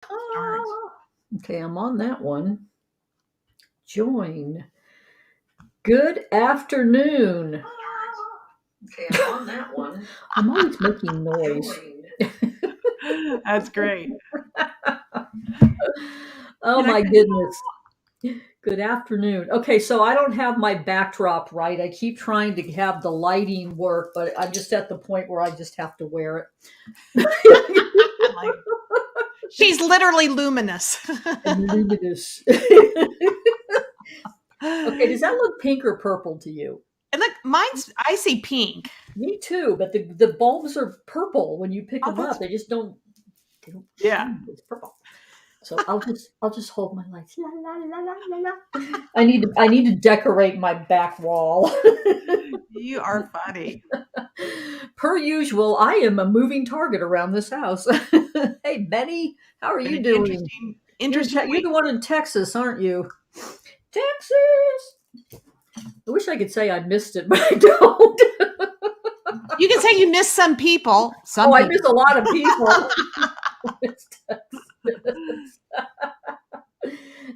Start. Okay, I'm on that one. Join. Good afternoon. Okay, I'm on that one. I'm always making noise. That's great. Oh my goodness. Good afternoon. Okay, so I don't have my backdrop right. I keep trying to have the lighting work, but I'm just at the point where I just have to wear it. She's literally luminous. And luminous. Okay, does that look pink or purple to you? And look, I see pink. Me too, but the bulbs are purple when you pick Oh, them up. They just don't. They don't Yeah. shine. It's purple. So I'll just hold my lights. La, la, la, la, la, la. I need to decorate my back wall. You are funny. Per usual, I am a moving target around this house. Hey Benny, how are you doing? Interesting You're the one in Texas, aren't you? Texas. I wish I could say I missed it, but I don't. You can say you miss some people. I miss a lot of people.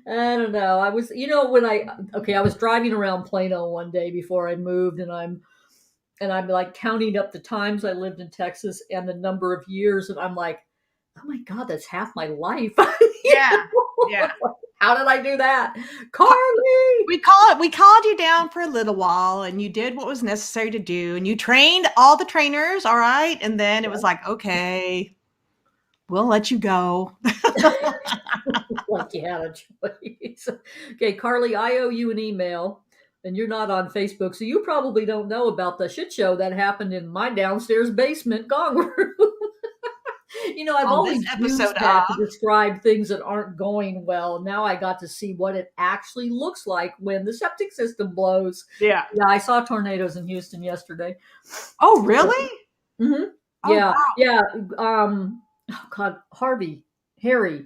I don't know. I was, when I was driving around Plano one day before I moved, and I'm like counting up the times I lived in Texas and the number of years, and I'm like, oh my God, that's half my life. Yeah. Yeah. How did I do that? Carly! We called you down for a little while, and you did what was necessary to do, and you trained all the trainers, all right? And then it was like, okay, we'll let you go. Like you had a choice. Okay, Carly, I owe you an email, and you're not on Facebook, so you probably don't know about the shit show that happened in my downstairs basement gong room. I've always used that to describe things that aren't going well. Now I got to see what it actually looks like when the septic system blows. Yeah. Yeah, I saw tornadoes in Houston yesterday. Oh, really? Mm-hmm. Oh, Yeah, wow. yeah. Oh God, Harry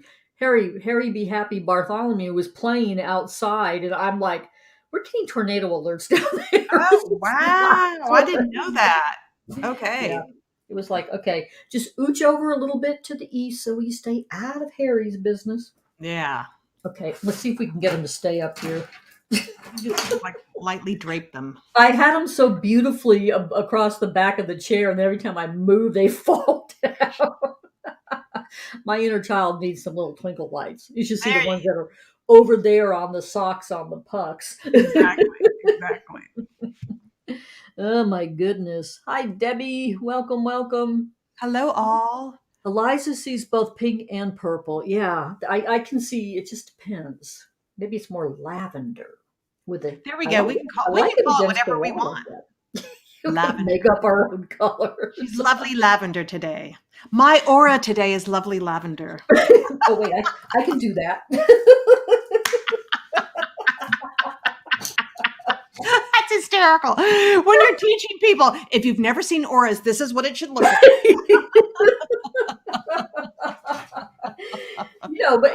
Be Happy Bartholomew was playing outside, and I'm like, we're getting tornado alerts down there. Oh, wow. I didn't know that. Okay. Yeah. It was like, okay, just ooch over a little bit to the east so we stay out of Harry's business. Yeah. Okay, let's see if we can get him to stay up here. Just like lightly drape them. I had them so beautifully across the back of the chair, and every time I move, they fall down. My inner child needs some little twinkle lights. You should see the ones that are over there on the socks on the pucks. Exactly. Oh my goodness. Hi, Debbie. Welcome, welcome. Hello, all. Eliza sees both pink and purple. Yeah, I can see. It just depends. Maybe it's more lavender with it. There we go. We can call it whatever we want. Lavender. Make up our own colors. She's lovely lavender today. My aura today is lovely lavender. Oh wait, I can do that. That's hysterical. When you're teaching people, if you've never seen auras, this is what it should look like.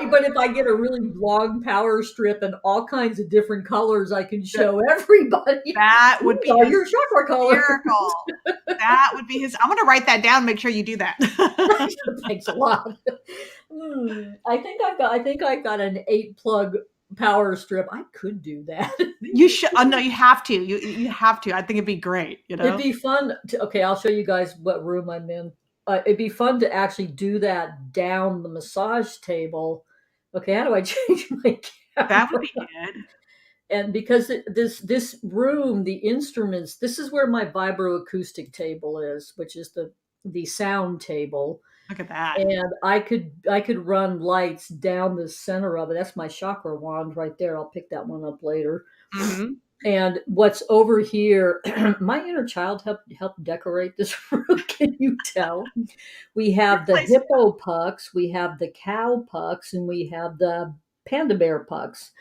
But if I get a really long power strip and all kinds of different colors, I can show everybody. That would be your chakra color. That would be his. I'm going to write that down. Make sure you do that. Thanks a lot. I think I've got an 8-plug power strip. I could do that. You should. Oh, no, you have to. You have to. I think it'd be great. It'd be fun. Okay, I'll show you guys what room I'm in. It'd be fun to actually do that down the massage table. Okay, how do I change my camera? That would be good. And because this room, the instruments, this is where my vibroacoustic table is, which is the sound table. Look at that. And I could run lights down the center of it. That's my chakra wand right there. I'll pick that one up later. Mm-hmm. And what's over here, my inner child helped decorate this room. Can you tell? We have the hippo pucks, we have the cow pucks, and we have the panda bear pucks.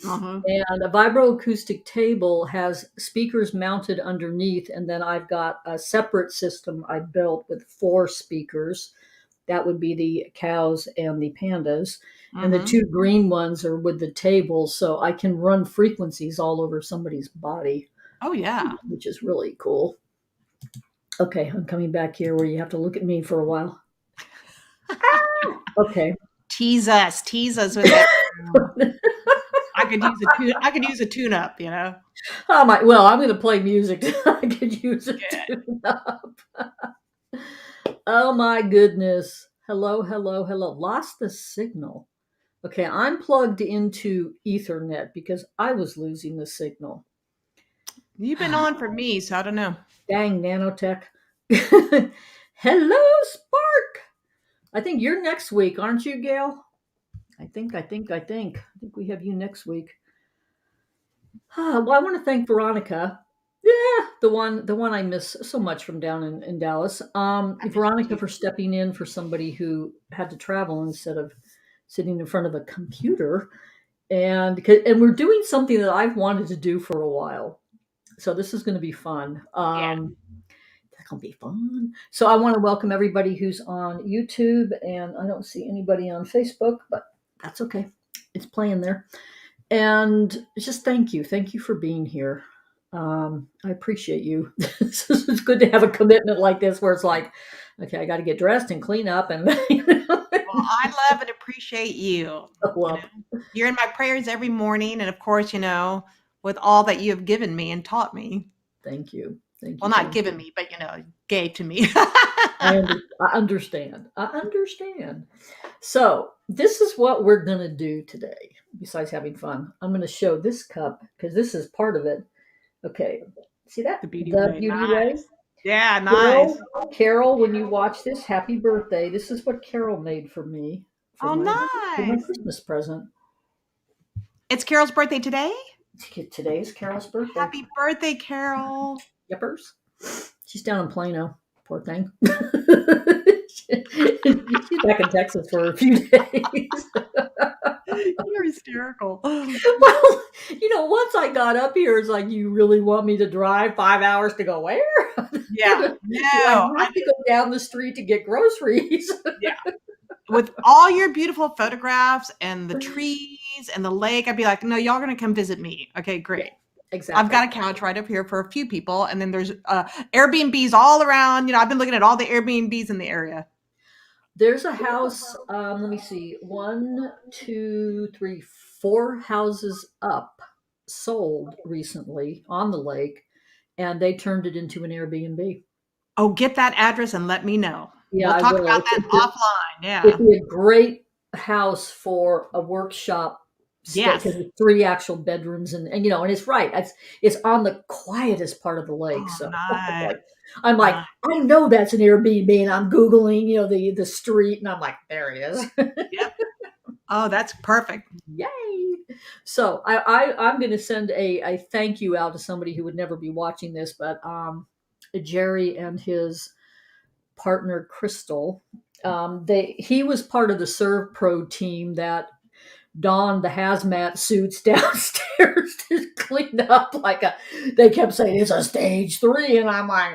Uh-huh. And a vibroacoustic table has speakers mounted underneath, and then I've got a separate system I built with 4 speakers. That would be the cows and the pandas. And the 2 green ones are with the table, so I can run frequencies all over somebody's body. Oh, yeah. Which is really cool. Okay, I'm coming back here where you have to look at me for a while. Okay. Tease us with that. I could use a tune-up, you know. Oh my! Well, I'm going to play music. I could use it tune up. Oh my goodness! Hello, hello, hello. Lost the signal. Okay, I'm plugged into Ethernet because I was losing the signal. You've been on for me, so I don't know. Dang, nanotech. Hello, Spark. I think you're next week, aren't you, Gail? I think we have you next week. Well, I want to thank Veronica. Yeah, the one I miss so much from down in Dallas. Veronica for stepping in for somebody who had to travel instead of sitting in front of a computer, and we're doing something that I've wanted to do for a while. So this is going to be fun. That's going to be fun. So I want to welcome everybody who's on YouTube, and I don't see anybody on Facebook, but that's okay. It's playing there. And just thank you for being here. I appreciate you. It's good to have a commitment like this where it's like, okay, I got to get dressed and clean up, and Well, I love and appreciate you. You're in my prayers every morning, and of course, with all that you have given me and taught me. Thank you. Well, not given me, but gave to me. I understand. So this is what we're gonna do today. Besides having fun, I'm gonna show this cup because this is part of it. Okay, see that? The beauty nice. Way. Yeah, nice. Carol, when you watch this, happy birthday. This is what Carol made for me. For my Christmas present. It's Carol's birthday today? Today's Carol's birthday. Happy birthday, Carol. Yepers. She's down in Plano. Poor thing. She's back in Texas for a few days. You're hysterical. Well, once I got up here, it's like, you really want me to drive 5 hours to go where? Yeah. No. I have to go down the street to get groceries. Yeah. With all your beautiful photographs and the trees and the lake, I'd be like, no, y'all are going to come visit me. Okay, great. Yeah, exactly. I've got a couch right up here for a few people. And then there's Airbnbs all around. I've been looking at all the Airbnbs in the area. There's a house, let me see, 1, 2, 3, 4 houses up sold recently on the lake, and they turned it into an Airbnb. Oh, get that address and let me know. Yeah, we'll talk about that offline. Yeah. It'd be a great house for a workshop. Yes. 3 actual bedrooms and it's right. It's on the quietest part of the lake. Oh, so nice. I'm like, I know that's an Airbnb, and I'm Googling, the street, and I'm like, there it is. Yep. Oh, that's perfect. Yay. So I'm going to send a thank you out to somebody who would never be watching this, but Jerry and his partner, Crystal, he was part of the Serve Pro team that donned the hazmat suits downstairs to clean up they kept saying it's a stage 3, and I'm like,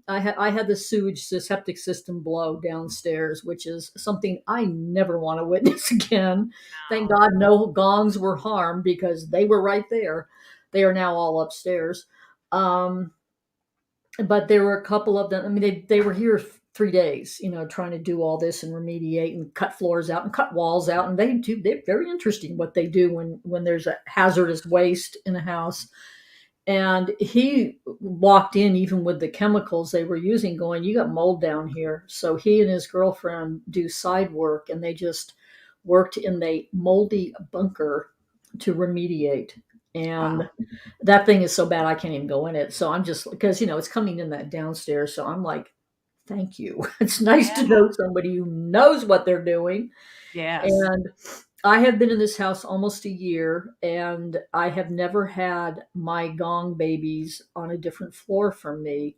I had the sewage septic system blow downstairs, which is something I never want to witness again. No. Thank God no gongs were harmed because they were right there. They are now all upstairs. But there were a couple of them. I mean, they were here 3 days, trying to do all this and remediate and cut floors out and cut walls out. And they're very interesting what they do when there's a hazardous waste in a house. And he walked in even with the chemicals they were using going, you got mold down here. So he and his girlfriend do side work, and they just worked in the moldy bunker to remediate. And wow. That thing is so bad I can't even go in it. So I'm just, because, it's coming in that downstairs. So I'm like, thank you. It's nice to know somebody who knows what they're doing. Yes. And I have been in this house almost a year, and I have never had my gong babies on a different floor from me.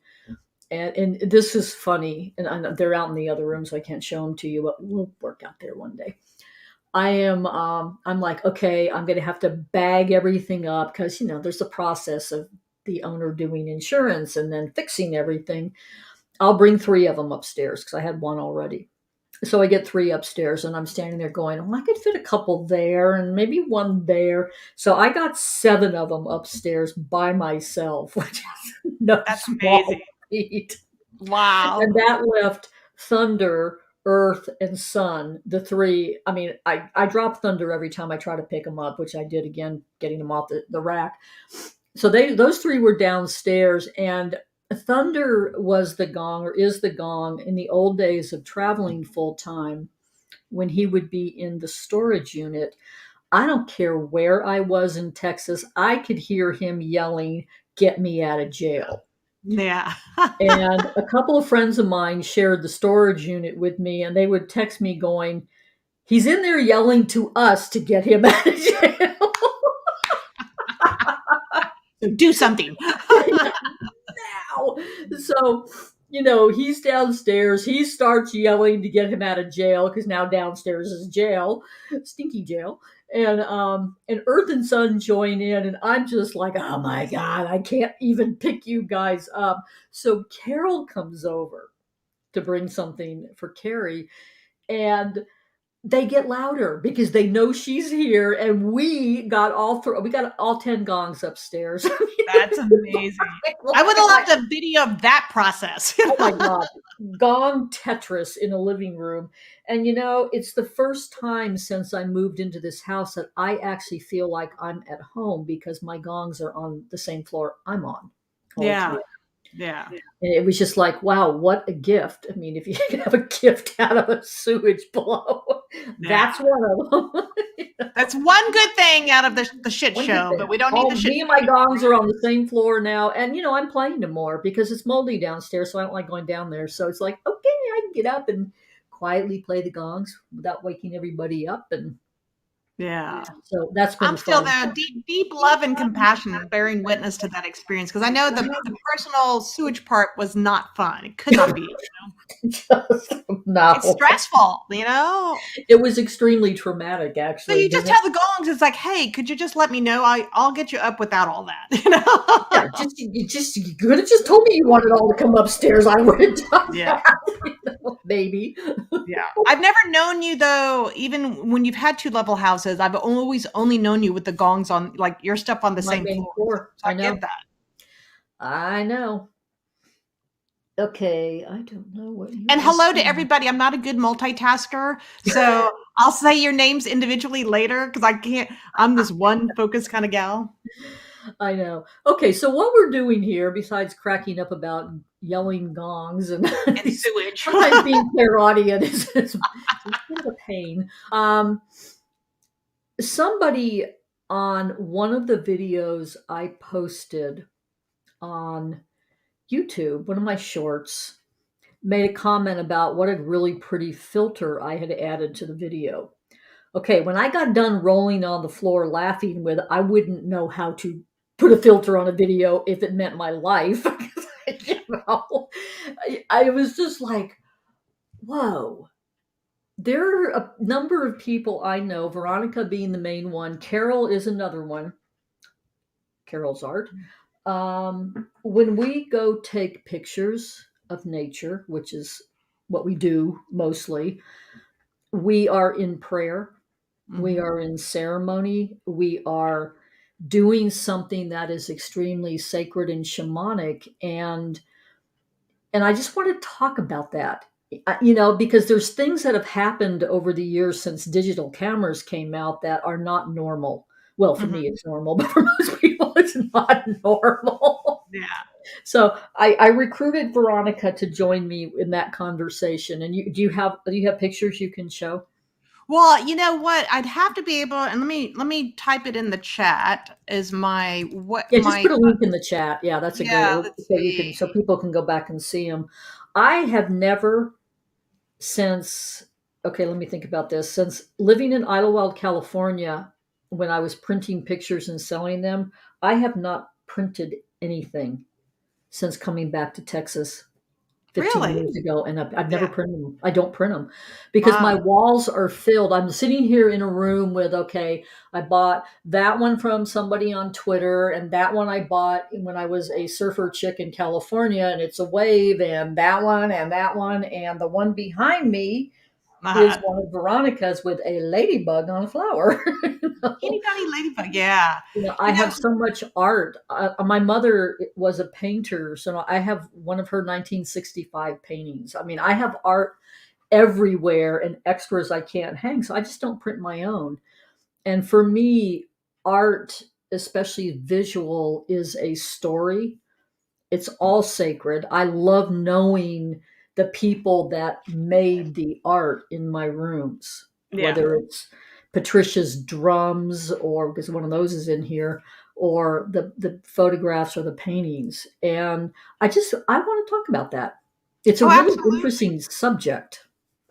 And this is funny, and they're out in the other room, so I can't show them to you, but we'll work out there one day. I'm like, okay, I'm going to have to bag everything up because, there's a process of the owner doing insurance and then fixing everything. I'll bring 3 of them upstairs because I had 1 already. So I get 3 upstairs, and I'm standing there going, I could fit a couple there and maybe 1 there. So I got 7 of them upstairs by myself, which is that's amazing. Feat. Wow. And that left Thunder Earth, and Sun, the three. I mean, I drop Thunder every time I try to pick them up, which I did again, getting them off the rack. So those three were downstairs, and Thunder was the gong, or is the gong, in the old days of traveling full time when he would be in the storage unit. I don't care where I was in Texas, I could hear him yelling, "Get me out of jail." Yeah. And a couple of friends of mine shared the storage unit with me, and they would text me going, "He's in there yelling to us to get him out of jail." So do something. Now. So, he's downstairs. He starts yelling to get him out of jail, because now downstairs is jail, stinky jail. And Earth and Sun join in, and I'm just like, oh my God, I can't even pick you guys up. So Carol comes over to bring something for Carrie, and they get louder because they know she's here, and we got all 10 gongs upstairs. That's amazing. I would have loved a video of that process. Oh my God. Gong Tetris in a living room. And it's the first time since I moved into this house that I actually feel like I'm at home, because my gongs are on the same floor I'm on. Yeah. Yeah. And it was just like, wow, what a gift. I mean, if you can have a gift out of a sewage blow, that's one of them. That's one good thing out of the shit show, but we don't need the shit. Me and my gongs are on the same floor now, and I'm playing them more because it's moldy downstairs, so I don't like going down there. So it's like, okay, I can get up and quietly play the gongs without waking everybody up, and yeah. So that's been I'm still there. Deep love and compassion, bearing witness to that experience, because I know the personal sewage part was not fun. It could not be. No, it's stressful. It was extremely traumatic, actually. So you just tell the gongs, it's like, hey, could you just let me know? I'll get you up without all that. Yeah, you could have just told me you wanted all to come upstairs. I would have done that. Maybe. Yeah. I've never known you, though, even when you've had 2-level houses, I've always only known you with the gongs on, like, your stuff on the same floor. So I get that. I know. Okay, I don't know what you. And hello to everybody. I'm not a good multitasker, so I'll say your names individually later, because I can't. I'm this one focused kind of gal. I know. Okay, so what we're doing here, besides cracking up about yelling gongs and sewage, sometimes being clairaudient is a bit of a pain. Somebody on one of the videos I posted on YouTube, one of my shorts, made a comment about what a really pretty filter I had added to the video. Okay, when I got done rolling on the floor laughing with, I wouldn't know how to put a filter on a video if it meant my life. I was just like, whoa. There are a number of people I know, Veronica being the main one. Carol is another one. Carol's art. When we go take pictures of nature, which is what we do mostly, we are in prayer. Mm-hmm. We are in ceremony. We are doing something that is extremely sacred and shamanic. And I just want to talk about that, because there's things that have happened over the years since digital cameras came out that are not normal. Well, for me, it's normal, but for most people, it's not normal. Yeah. So I recruited Veronica to join me in that conversation. And do you have pictures you can show? Well, you know what? I'd have to be able, and let me type it in the chat. Is my what? Yeah, just put a link in the chat. Yeah, that's a good. So people can go back and see them. I have never since. Okay, let me think about this. Since living in Idlewild, California, when I was printing pictures and selling them, I have not printed anything since coming back to Texas 15 years ago, and I've never printed them. I don't print them because my walls are filled. I'm sitting here in a room with, okay, I bought that one from somebody on Twitter, and that one I bought when I was a surfer chick in California, and it's a wave, and that one, and the one behind me is one of Veronica's with a ladybug on a flower. Itty bitty ladybug, yeah. I have so much art. My mother was a painter, so I have one of her 1965 paintings. I mean, I have art everywhere and extras I can't hang. So I just don't print my own. And for me, art, especially visual, is a story. It's all sacred. I love knowing the people that made the art in my rooms, Yeah. whether it's Patricia's drums, or because one of those is in here, or the photographs or the paintings. And I want to talk about that. It's a Oh, really absolutely. interesting subject.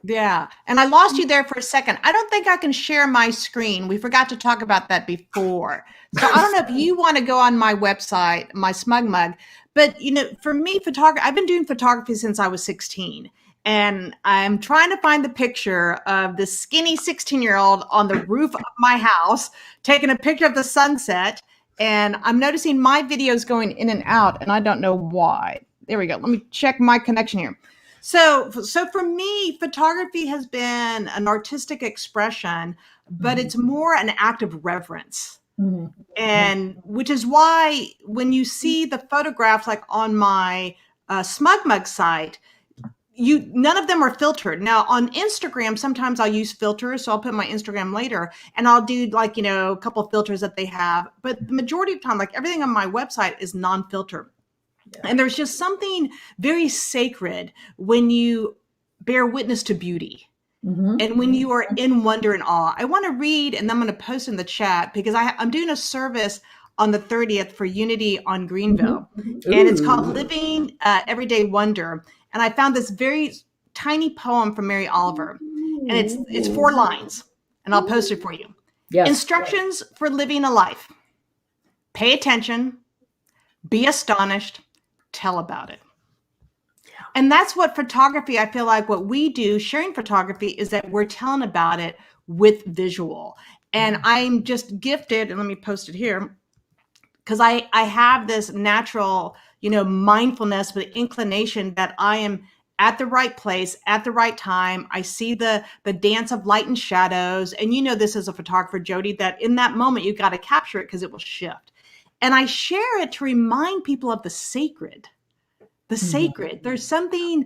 Yeah. And I lost you there for a second. I don't think I can share my screen. We forgot to talk about that before. So I don't know if you want to go on my website, my Smug Mug, but for me, photography, I've been doing photography since I was 16. And I'm trying to find the picture of this skinny 16-year-old on the roof of my house taking a picture of the sunset. And I'm noticing my videos going in and out, and I don't know why. There we go. Let me check my connection here. So for me, photography has been an artistic expression, but it's more an act of reverence. Mhm. And which is why when you see the photographs like on my Smug Mug site, none of them are filtered. Now on Instagram, sometimes I'll use filters. So I'll put my Instagram later and I'll do like, a couple of filters that they have. But the majority of the time, like everything on my website is non-filtered. And there's just something very sacred when you bear witness to beauty. Mhm. And when you are in wonder and awe. I want to read, and I'm going to post in the chat because I'm doing a service on the 30th for Unity on Greenville. And it's called Ooh. Living Everyday Wonder. And I found this very tiny poem from Mary Oliver. And it's 4 lines. And I'll post it for you. Yes. Instructions for living a life. Pay attention. Be astonished. Tell about it. And that's what photography, I feel like what we do, sharing photography, is that we're telling about it with visual. And I'm just gifted, and let me post it here, because I have this natural, mindfulness, but inclination that I am at the right place at the right time. I see the dance of light and shadows. And this as a photographer, Jodi, that in that moment, you've got to capture it because it will shift. And I share it to remind people of the sacred. The sacred. There's something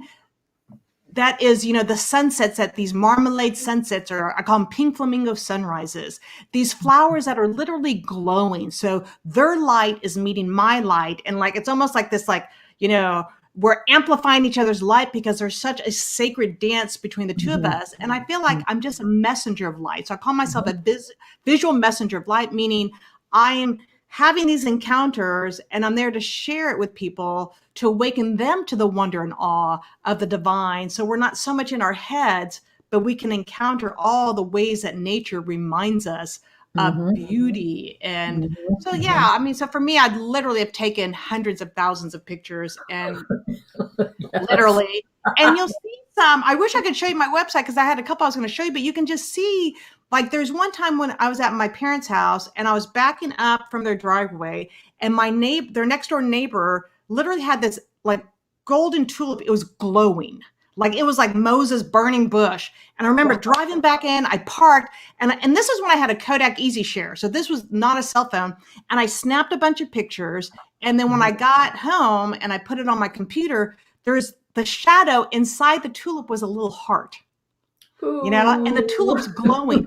that is, the sunsets, that these marmalade sunsets, or I call them pink flamingo sunrises, these flowers that are literally glowing. So their light is meeting my light. And like, it's almost like this, like, we're amplifying each other's light because there's such a sacred dance between the two of us. And I feel like I'm just a messenger of light. So I call myself a visual messenger of light, meaning I am having these encounters and I'm there to share it with people to awaken them to the wonder and awe of the divine. So we're not so much in our heads, but we can encounter all the ways that nature reminds us of beauty. And so, yeah, I mean, so for me, I'd literally have taken hundreds of thousands of pictures and literally, and you'll see some, I wish I could show you my website because I had a couple I was going to show you, but you can just see, like there's one time when I was at my parents' house and I was backing up from their driveway and their next door neighbor literally had this like golden tulip. It was glowing. Like it was like Moses burning bush. And I remember driving back in, I parked, and this is when I had a Kodak Easy Share. So this was not a cell phone. And I snapped a bunch of pictures. And then when I got home and I put it on my computer, there's the shadow inside the tulip was a little heart, and the tulip's glowing.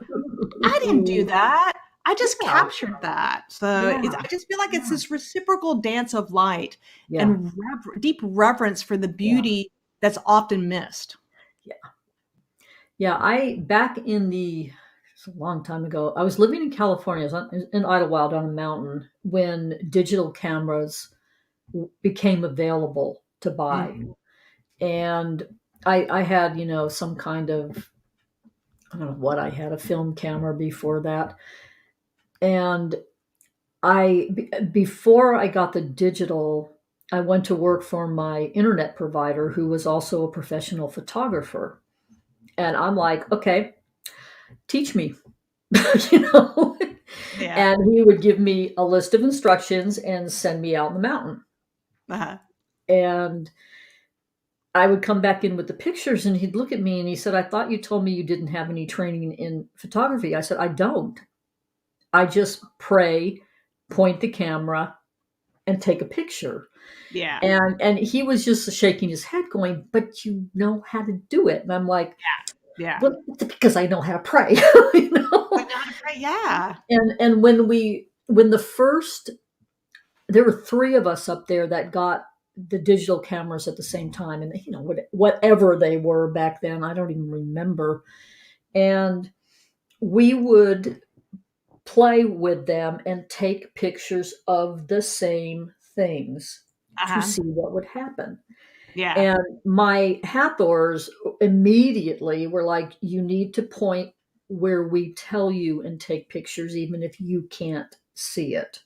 I didn't do that. I just captured that. So I just feel like it's this reciprocal dance of light and deep reverence for the beauty that's often missed. Yeah. Back in it's a long time ago, I was living in California. I was in Idlewild on a mountain when digital cameras became available to buy. And I had, some kind of, I don't know what I had, a film camera before that. And before I got the digital, I went to work for my internet provider, who was also a professional photographer. And I'm like, okay, teach me, And he would give me a list of instructions and send me out in the mountain. And I would come back in with the pictures and he'd look at me and he said, I thought you told me you didn't have any training in photography. I said, I don't. I just pray, point the camera, and take a picture. Yeah. And he was just shaking his head going, but you know how to do it. And I'm like, Yeah. well, because I know how to pray. You I know? know how to pray. Yeah. And there were three of us up there that got the digital cameras at the same time, and you know, whatever they were back then, I don't even remember. And we would play with them and take pictures of the same things to Uh-huh. see what would happen. Yeah. And my Hathors immediately were like, you need to point where we tell you and take pictures, even if you can't see it.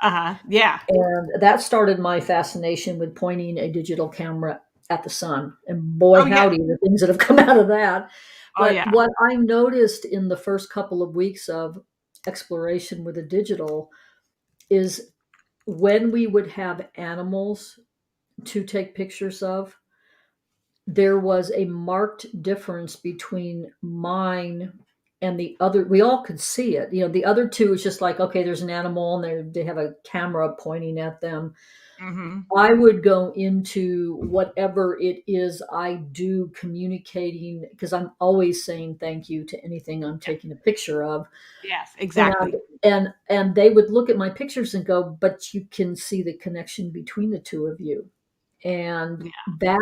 Uh-huh. Yeah. And that started my fascination with pointing a digital camera at the sun. And boy, Oh yeah. howdy, the things that have come out of that. Oh But yeah. what I noticed in the first couple of weeks of exploration with the digital is when we would have animals to take pictures of, there was a marked difference between mine and the other. We all could see it. You know, the other two is just like, okay, there's an animal and they have a camera pointing at them. Mm-hmm. I would go into whatever it is I do communicating, because I'm always saying thank you to anything I'm taking a picture of. Yes, And exactly. and they would look at my pictures and go, but you can see the connection between the two of you. And Yeah.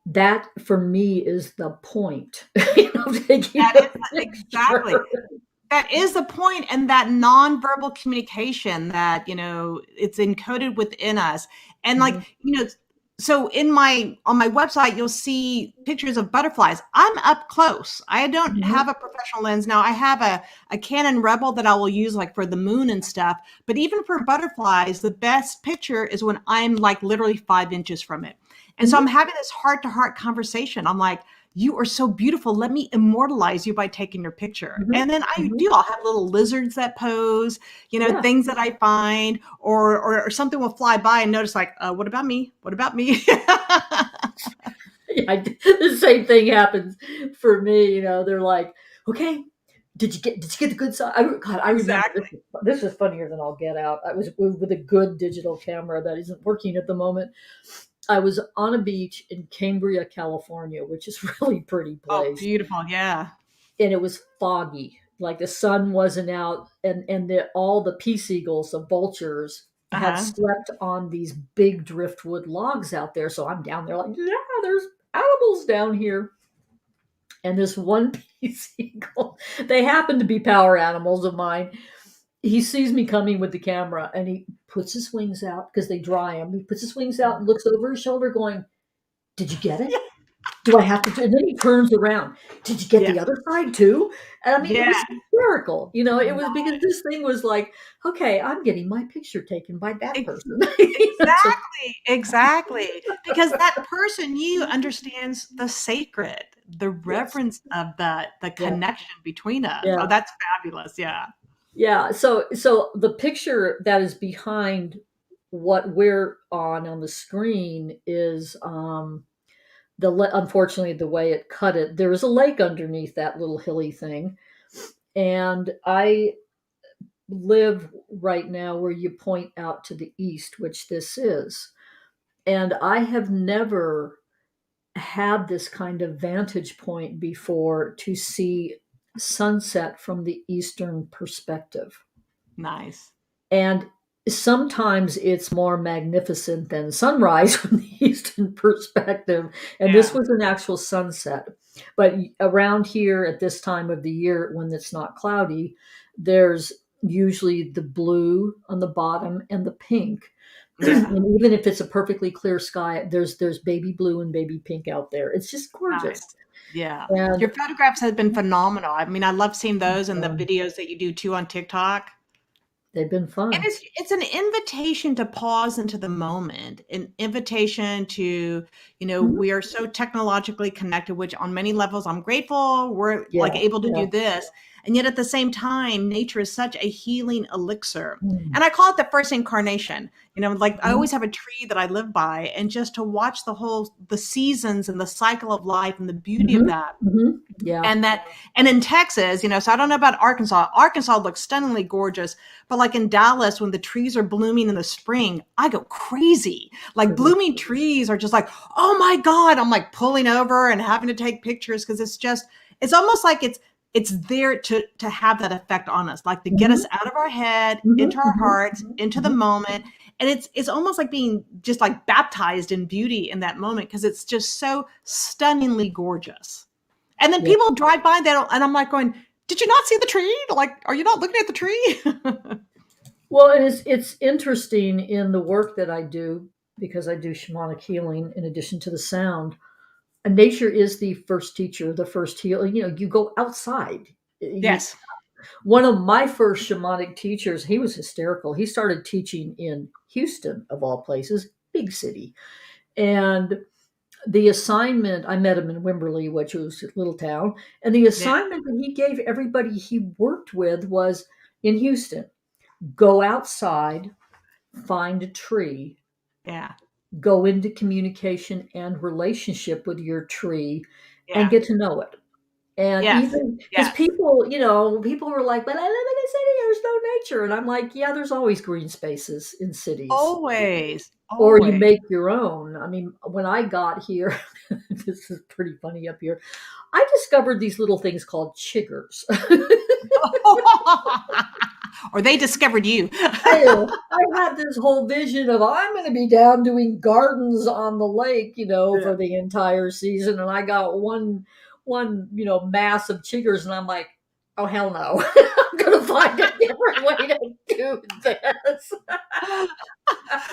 that for me is the point. You know, taking That a is exactly. picture. That is the point, and that nonverbal communication that, it's encoded within us. And like, Mhm, so on my website, you'll see pictures of butterflies. I'm up close. I don't mhm, have a professional lens. Now I have a Canon Rebel that I will use like for the moon and stuff. But even for butterflies, the best picture is when I'm like literally 5 inches from it. And so mhm. I'm having this heart to heart conversation. I'm like, you are so beautiful. Let me immortalize you by taking your picture. Mhm, And then I mhm. do. I'll have little lizards that pose, Yeah. things that I find, or something will fly by and notice like, what about me? What about me? Yeah, the same thing happens for me. You know, they're like, "Okay, did you get the good side?" God, I remember Exactly. this. This is funnier than I'll get out. I was with a good digital camera that isn't working at the moment. I was on a beach in Cambria, California, which is a really pretty Oh, place, beautiful. Yeah. and it was foggy. Like the sun wasn't out, and all the peace eagles, the vultures, had Uh-huh. slept on these big driftwood logs out there. So I'm down there like, yeah, there's animals down here. And this one peace eagle, they happen to be power animals of mine. He sees me coming with the camera and he puts his wings out because they dry him. He puts his wings out and looks over his shoulder, going, "Did you get it? Do I have to?" And then he turns around. "Did you get Yeah. the other side too?" And I mean, it Yeah. was hysterical. You know, it was because this thing was like, okay, I'm getting my picture taken by that Ex- person. So, Exactly. Exactly. Because that person you understands the sacred, the yes. reverence of the Yeah. connection between us. Oh, Yeah. that's fabulous. Yeah. Yeah. So the picture that is behind what we're on the screen is unfortunately the way it cut it. There is a lake underneath that little hilly thing, and I live right now where you point out to the east, which this is. And I have never had this kind of vantage point before to see sunset from the eastern perspective. Nice. And sometimes it's more magnificent than sunrise from the eastern perspective. And this Yeah. was an actual sunset. But around here at this time of the year, when it's not cloudy, there's usually the blue on the bottom and the pink. Yeah. And even if it's a perfectly clear sky, there's baby blue and baby pink out there. It's just gorgeous. Nice. Yeah. And Your photographs have been phenomenal. I mean, I love seeing those and the um, videos that you do too on TikTok. they've been And fun. it's an invitation to pause into the moment, an invitation to, Mhm. we are so technologically connected, which on many levels I'm grateful we're like Yeah. able to Yeah. do this. And yet at the same time, nature is such a healing elixir. Mm. And I call it the first incarnation. Like I Mhm. always have a tree that I live by, and just to watch the seasons and the cycle of life and the beauty of Mhm. that. Mhm. Yeah. And in Texas, so I don't know about Arkansas. Arkansas looks stunningly gorgeous, but like in Dallas, when the trees are blooming in the spring, I go crazy. Like Pretty. blooming trees are just like, oh my God, I'm like pulling over and having to take pictures because it's almost like it's there to have that effect on us, like to get Mhm. us out of our head, Mhm. into our Mhm. hearts, into the Mhm. moment. And it's almost like being just like baptized in beauty in that moment because it's just so stunningly gorgeous. And then Yeah. people drive by that, and I'm like going, "Did you not see the tree? Like, are you not looking at the tree?" Well, and it's interesting in the work that I do because I do shamanic healing in addition to the sound. And nature is the first teacher, the first healer. You go outside. You Yes. One of my first shamanic teachers, he was hysterical. He started teaching in Houston, of all places, big city. And the assignment, I met him in Wimberley, which was a little town. And the Yeah. assignment that he gave everybody he worked with was in Houston, go outside, find a tree, Yeah. go into communication and relationship with your tree and Yeah. get to know it. And Yes. even because Yes. people were like, but I live in a city, there's no nature. And I'm like, yeah, there's always green spaces in cities. Always. Or you Always. make your own. I mean, when I got here, this is pretty funny up here. I discovered these little things called chiggers. Or they discovered you. I had this whole vision of I'm going to be down doing gardens on the lake, Yeah. for the entire season, and I got one mass of chiggers, and I'm like, oh hell no, I'm going to find a different way to do this.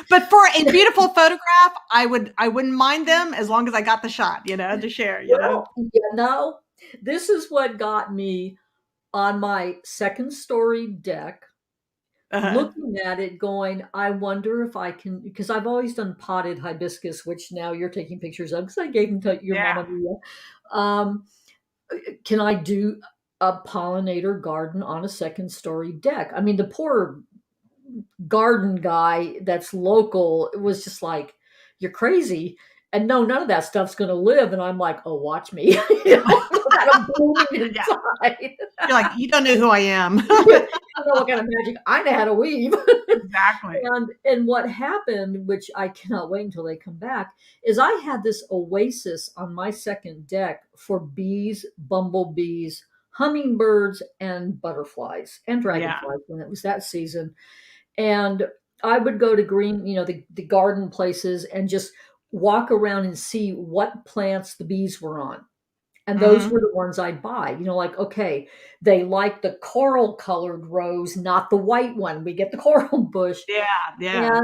But for a beautiful photograph, I wouldn't mind them as long as I got the shot, to share. Well, this is what got me on my second story deck. Uh-huh. Looking at it going, I wonder if I can, because I've always done potted hibiscus, which now you're taking pictures of because I gave them to your Yeah. mama Mia. Um, can I do a pollinator garden on a second story deck? I mean, the poor garden guy that's local was just like, you're crazy. And no, none of that stuff's going to live. And I'm like, oh, watch me. I'm blooming Yeah. inside. You're like, you don't know who I am. I don't know what kind of magic I know how to weave. Exactly. And what happened, which I cannot wait until they come back, is I had this oasis on my second deck for bees, bumblebees, hummingbirds, and butterflies and Yeah. dragonflies when it was that season. And I would go to the garden places and just walk around and see what plants the bees were on. And those Hmm. were the ones I'd buy. Like, okay, they like the coral colored rose, not the white one. We get the coral bush. Yeah. Yeah.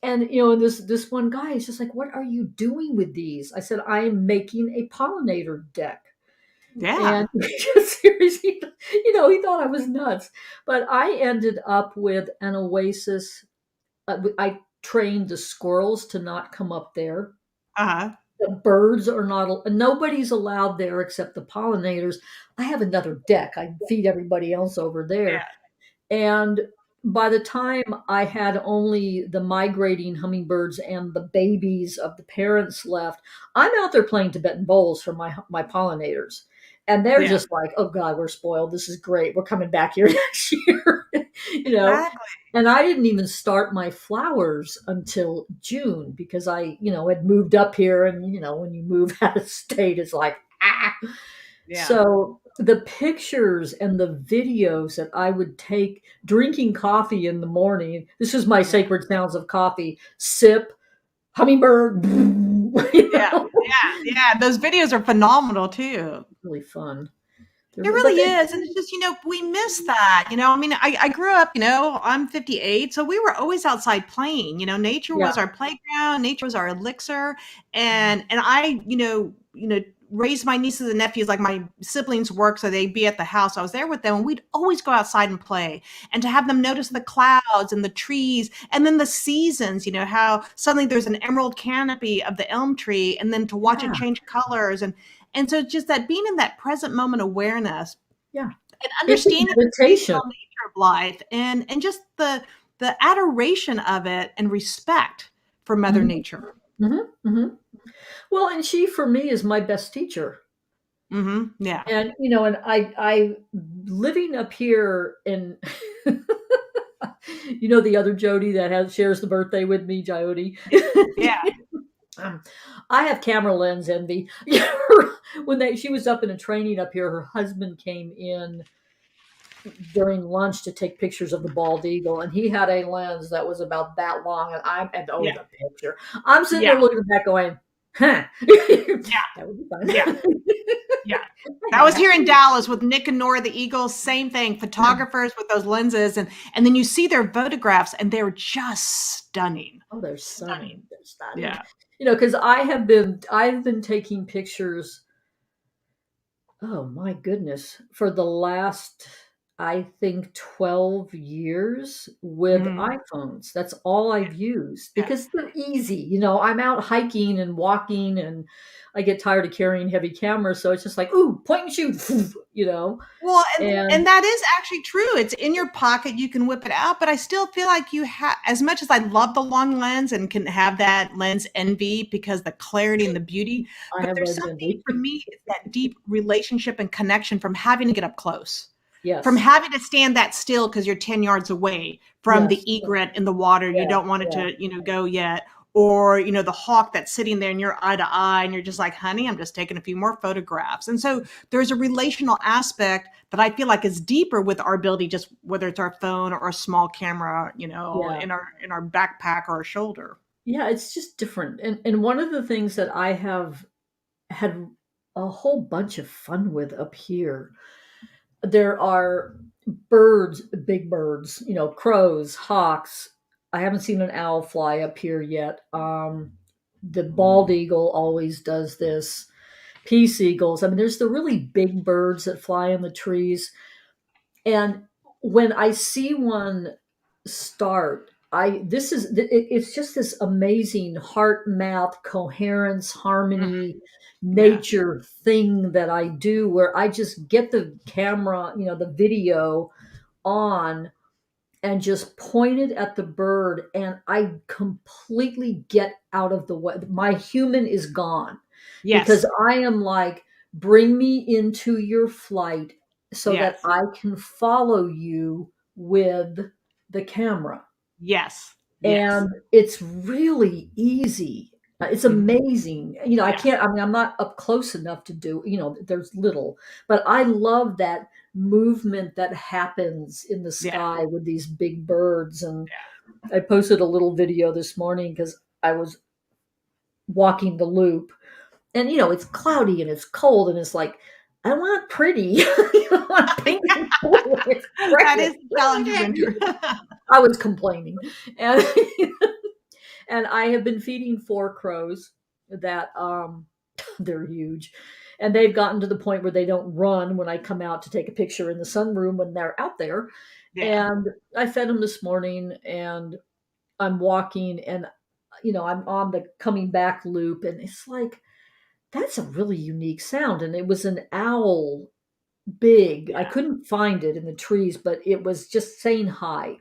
And this one guy is just like, what are you doing with these? I said, I am making a pollinator deck. Yeah. And seriously, he thought I was nuts. But I ended up with an oasis. I trained the squirrels to not come up there. Uh-huh. The birds are not, nobody's allowed there except the pollinators. I have another deck. I feed everybody else over there. Yeah. And by the time I had only the migrating hummingbirds and the babies of the parents left, I'm out there playing Tibetan bowls for my pollinators. And they're Yeah. just like, oh God, we're spoiled. This is great. We're coming back here next year. you know. Exactly. And I didn't even start my flowers until June because I, had moved up here. And, when you move out of state, it's like, ah. Yeah. So the pictures and the videos that I would take drinking coffee in the morning, this is my Yeah. sacred sounds of coffee, sip, hummingbird, Yeah. Yeah. Yeah. Those videos are phenomenal too. really fun. It But really they, is. And it's just, we miss that. I mean, I grew up, I'm 58. So we were always outside playing. Nature yeah, was our playground, nature was our elixir. And I, raised my nieces and nephews, like my siblings work, so they'd be at the house. I was there with them, and we'd always go outside and play. And to have them notice the clouds and the trees and then the seasons, how suddenly there's an emerald canopy of the elm tree, and then to watch it yeah, change colors. And so just that being in that present moment awareness yeah. and It's a understanding the meditation. seasonal nature of life and just the the adoration of it and respect for Mother Nature. Well, and she for me is my best teacher. Yeah. And and I living up here in the other Jodi that shares the birthday with me, Jodi. Yeah. I have camera lens envy. When she was up in a training up here, her husband came in during lunch to take pictures of the bald eagle, and he had a lens that was about that long, and the picture. I'm sitting there looking back, going, "Huh, that would be fun." Yeah. That was here in Dallas with Nick and Nora the Eagles. Same thing. Photographers with those lenses, and then you see their photographs, and they're just stunning. Oh, they're stunning. They're stunning. Yeah. Because I've been taking pictures. Oh my goodness, for the last, I think, 12 years with iPhones. That's all I've used because they're easy. I'm out hiking and walking, and I get tired of carrying heavy cameras. So it's just like, ooh, point and shoot, Well, and that is actually true. It's in your pocket. You can whip it out, but I still feel like you have, as much as I love the long lens and can have that lens envy because the clarity and the beauty, but there's something for me, it's that deep relationship and connection from having to get up close. Yes. From having to stand that still because you're 10 yards away from the egret in the water. You don't want it to, go yet. Or, the hawk that's sitting there and you're eye to eye and you're just like, honey, I'm just taking a few more photographs. And so there's a relational aspect that I feel like is deeper with our ability, just whether it's our phone or a small camera, in our backpack or our shoulder. Yeah, it's just different. And one of the things that I have had a whole bunch of fun with up here, there are birds, big birds, crows, hawks. I haven't seen an owl fly up here yet. The bald eagle always does this. Peace eagles. I mean, there's the really big birds that fly in the trees. And when I see one start, it's just this amazing heart math, coherence, harmony, nature thing that I do where I just get the camera, the video on and just pointed at the bird, and I completely get out of the way. My human is gone. Yes. Because I am like, bring me into your flight so that I can follow you with the camera. Yes. And it's really easy. It's amazing. I'm not up close enough to do, there's little, but I love that movement that happens in the sky with these big birds. And I posted a little video this morning because I was walking the loop, and it's cloudy and it's cold, and it's like, I want pretty. I want pink and blue. That is the challenge of winter. I was complaining, and and I have been feeding 4 crows that they're huge, and they've gotten to the point where they don't run when I come out to take a picture in the sunroom when they're out there. And I fed them this morning, and I'm walking, and I'm on the coming back loop, and it's like, that's a really unique sound. And it was an owl, big. I couldn't find it in the trees, but it was just saying hi.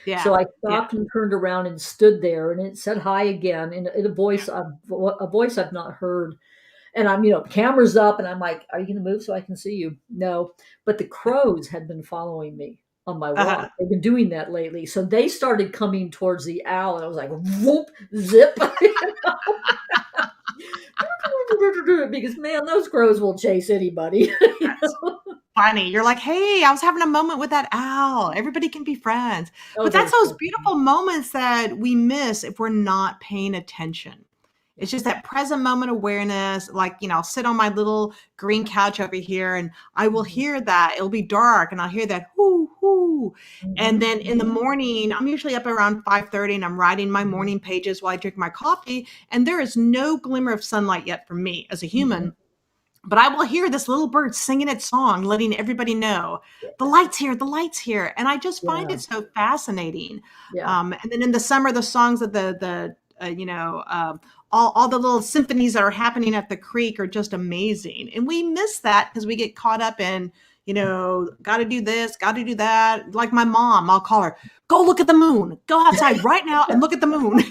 Yeah. So I stopped and turned around and stood there, and it said hi again in a voice I've not heard. And I'm, camera's up, and I'm like, are you going to move so I can see you? No. But the crows had been following me on my walk. They've been doing that lately. So they started coming towards the owl, and I was like, whoop, zip. Because, man, those crows will chase anybody. Funny. You're like, hey, I was having a moment with that owl. Everybody can be friends. But that's those beautiful moments that we miss if we're not paying attention. It's just that present moment awareness. Like, I'll sit on my little green couch over here, and I will hear that. It'll be dark, and I'll hear that whoo, whoo. And then in the morning, I'm usually up around 5:30, and I'm writing my morning pages while I drink my coffee. And there is no glimmer of sunlight yet for me as a human. But I will hear this little bird singing its song, letting everybody know the light's here, the light's here. And I just find it so fascinating. And then in the summer, the songs of all the little symphonies that are happening at the creek are just amazing. And we miss that because we get caught up in, got to do this, got to do that. Like my mom, I'll call her, go look at the moon. Go outside right now and look at the moon.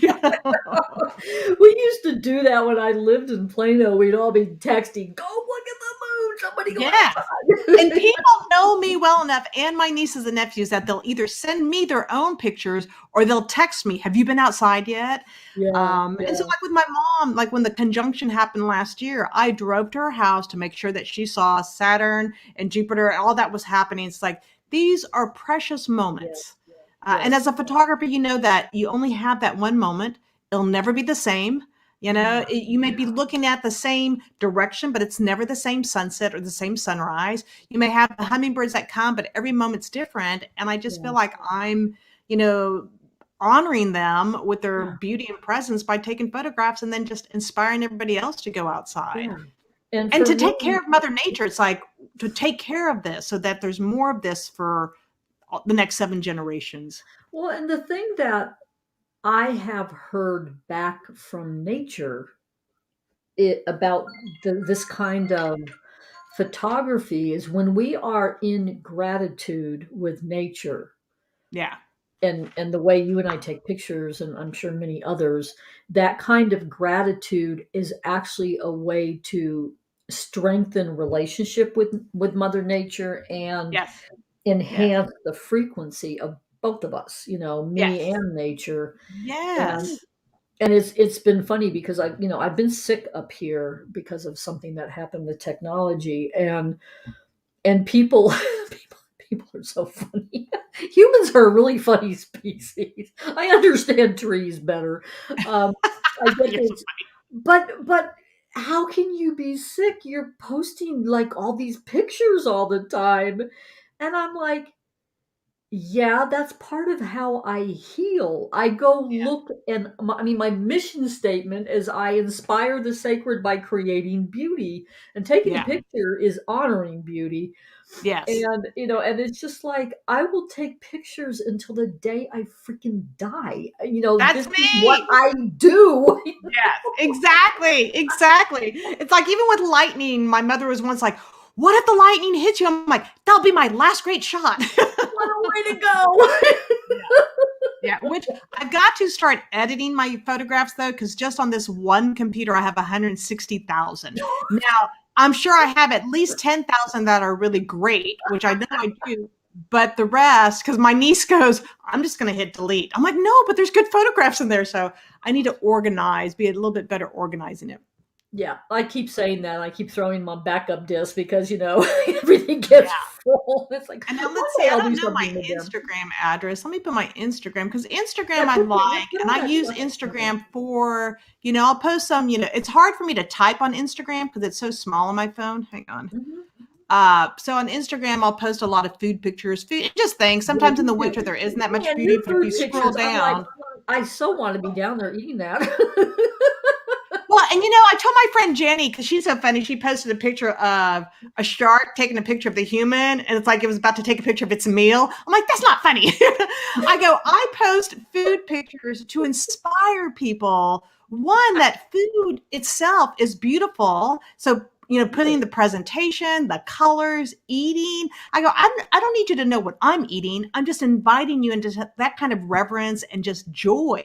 We used to do that when I lived in Plano. We'd all be texting, go look at the moon. Somebody go Yes. outside. And people know me well enough, and my nieces and nephews, that they'll either send me their own pictures or they'll text me, have you been outside yet? Yeah, And so like with my mom, like when the conjunction happened last year, I drove to her house to make sure that she saw Saturn and Jupiter and all that was happening. It's like, these are precious moments. And yes. as a photographer, you know that you only have that one moment. It'll never be the same. You may be looking at the same direction, but it's never the same sunset or the same sunrise. You may have the hummingbirds that come, but every moment's different. And I just feel like I'm, honoring them with their beauty and presence by taking photographs and then just inspiring everybody else to go outside. Yeah. And to take care of Mother Nature. It's like to take care of this so that there's more of this for the next 7 generations. Well, and the thing that I have heard back from nature about this kind of photography is when we are in gratitude with nature. Yeah. And the way you and I take pictures, and I'm sure many others, that kind of gratitude is actually a way to strengthen relationship with Mother Nature and Yes. enhance the frequency of both of us, me Yes. and nature. Yes. And it's been funny because I've been sick up here because of something that happened with technology, and people people are so funny. Humans are a really funny species. I understand trees better. I get this, but how can you be sick? You're posting like all these pictures all the time, and I'm like, yeah, that's part of how I heal. I go look, and my mission statement is I inspire the sacred by creating beauty, and taking a picture is honoring beauty. Yes. And it's just like, I will take pictures until the day I freaking die. That's This is what me. I do. Yes, exactly. Exactly. It's like even with lightning, my mother was once like, what if the lightning hits you? I'm like, that'll be my last great shot. What a way to go. Yeah, which I've got to start editing my photographs though, because just on this one computer, I have 160,000. Now, I'm sure I have at least 10,000 that are really great, which I know I do. But the rest, because my niece goes, I'm just going to hit delete. I'm like, no, but there's good photographs in there. So I need to organize, be a little bit better organizing it. Yeah, I keep saying that. I keep throwing my backup disk because everything gets full. It's like, And now one let's day see, I I'll don't do know my something with them. Instagram address. Let me put my Instagram, because Instagram Yeah, I like, and I that use stuff. Instagram for, I'll post some, it's hard for me to type on Instagram because it's so small on my phone. Hang on. So on Instagram, I'll post a lot of food pictures, just things. Sometimes in the winter, there isn't that much Man, beauty, your but if you food scroll pictures, I'm like, down. I so want to be down there eating that. Well, and I told my friend Jenny, because she's so funny, she posted a picture of a shark taking a picture of the human, and it's like it was about to take a picture of its meal. I'm like, that's not funny. I post food pictures to inspire people. One, that food itself is beautiful. So, putting the presentation, the colors, eating. I don't need you to know what I'm eating. I'm just inviting you into that kind of reverence and just joy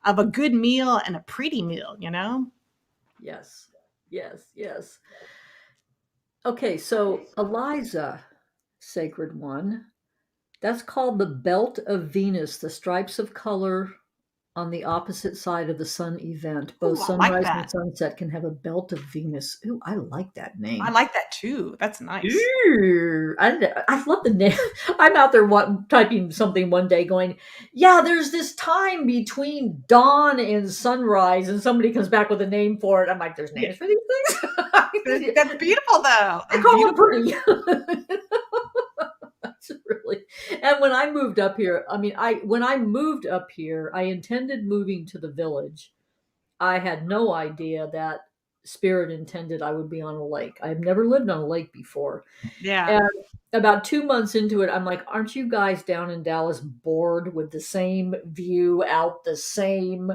of a good meal and a pretty meal, Yes. Okay, so Eliza, Sacred One, that's called the Belt of Venus, the stripes of color on the opposite side of the sun event. Both Ooh, I like sunrise and that. sunset can have a belt of Venus. Ooh, I like that name. I like that too. That's nice. Ooh, I love the name. I'm out there typing something one day going, yeah, there's this time between dawn and sunrise, and somebody comes back with a name for it. I'm like, there's names for these things? That's beautiful though. I call them pretty. That's really. And when I moved up here, when I moved up here, I intended moving to the village. I had no idea that Spirit intended I would be on a lake. I've never lived on a lake before. Yeah. And about 2 months into it, I'm like, aren't you guys down in Dallas bored with the same view out the same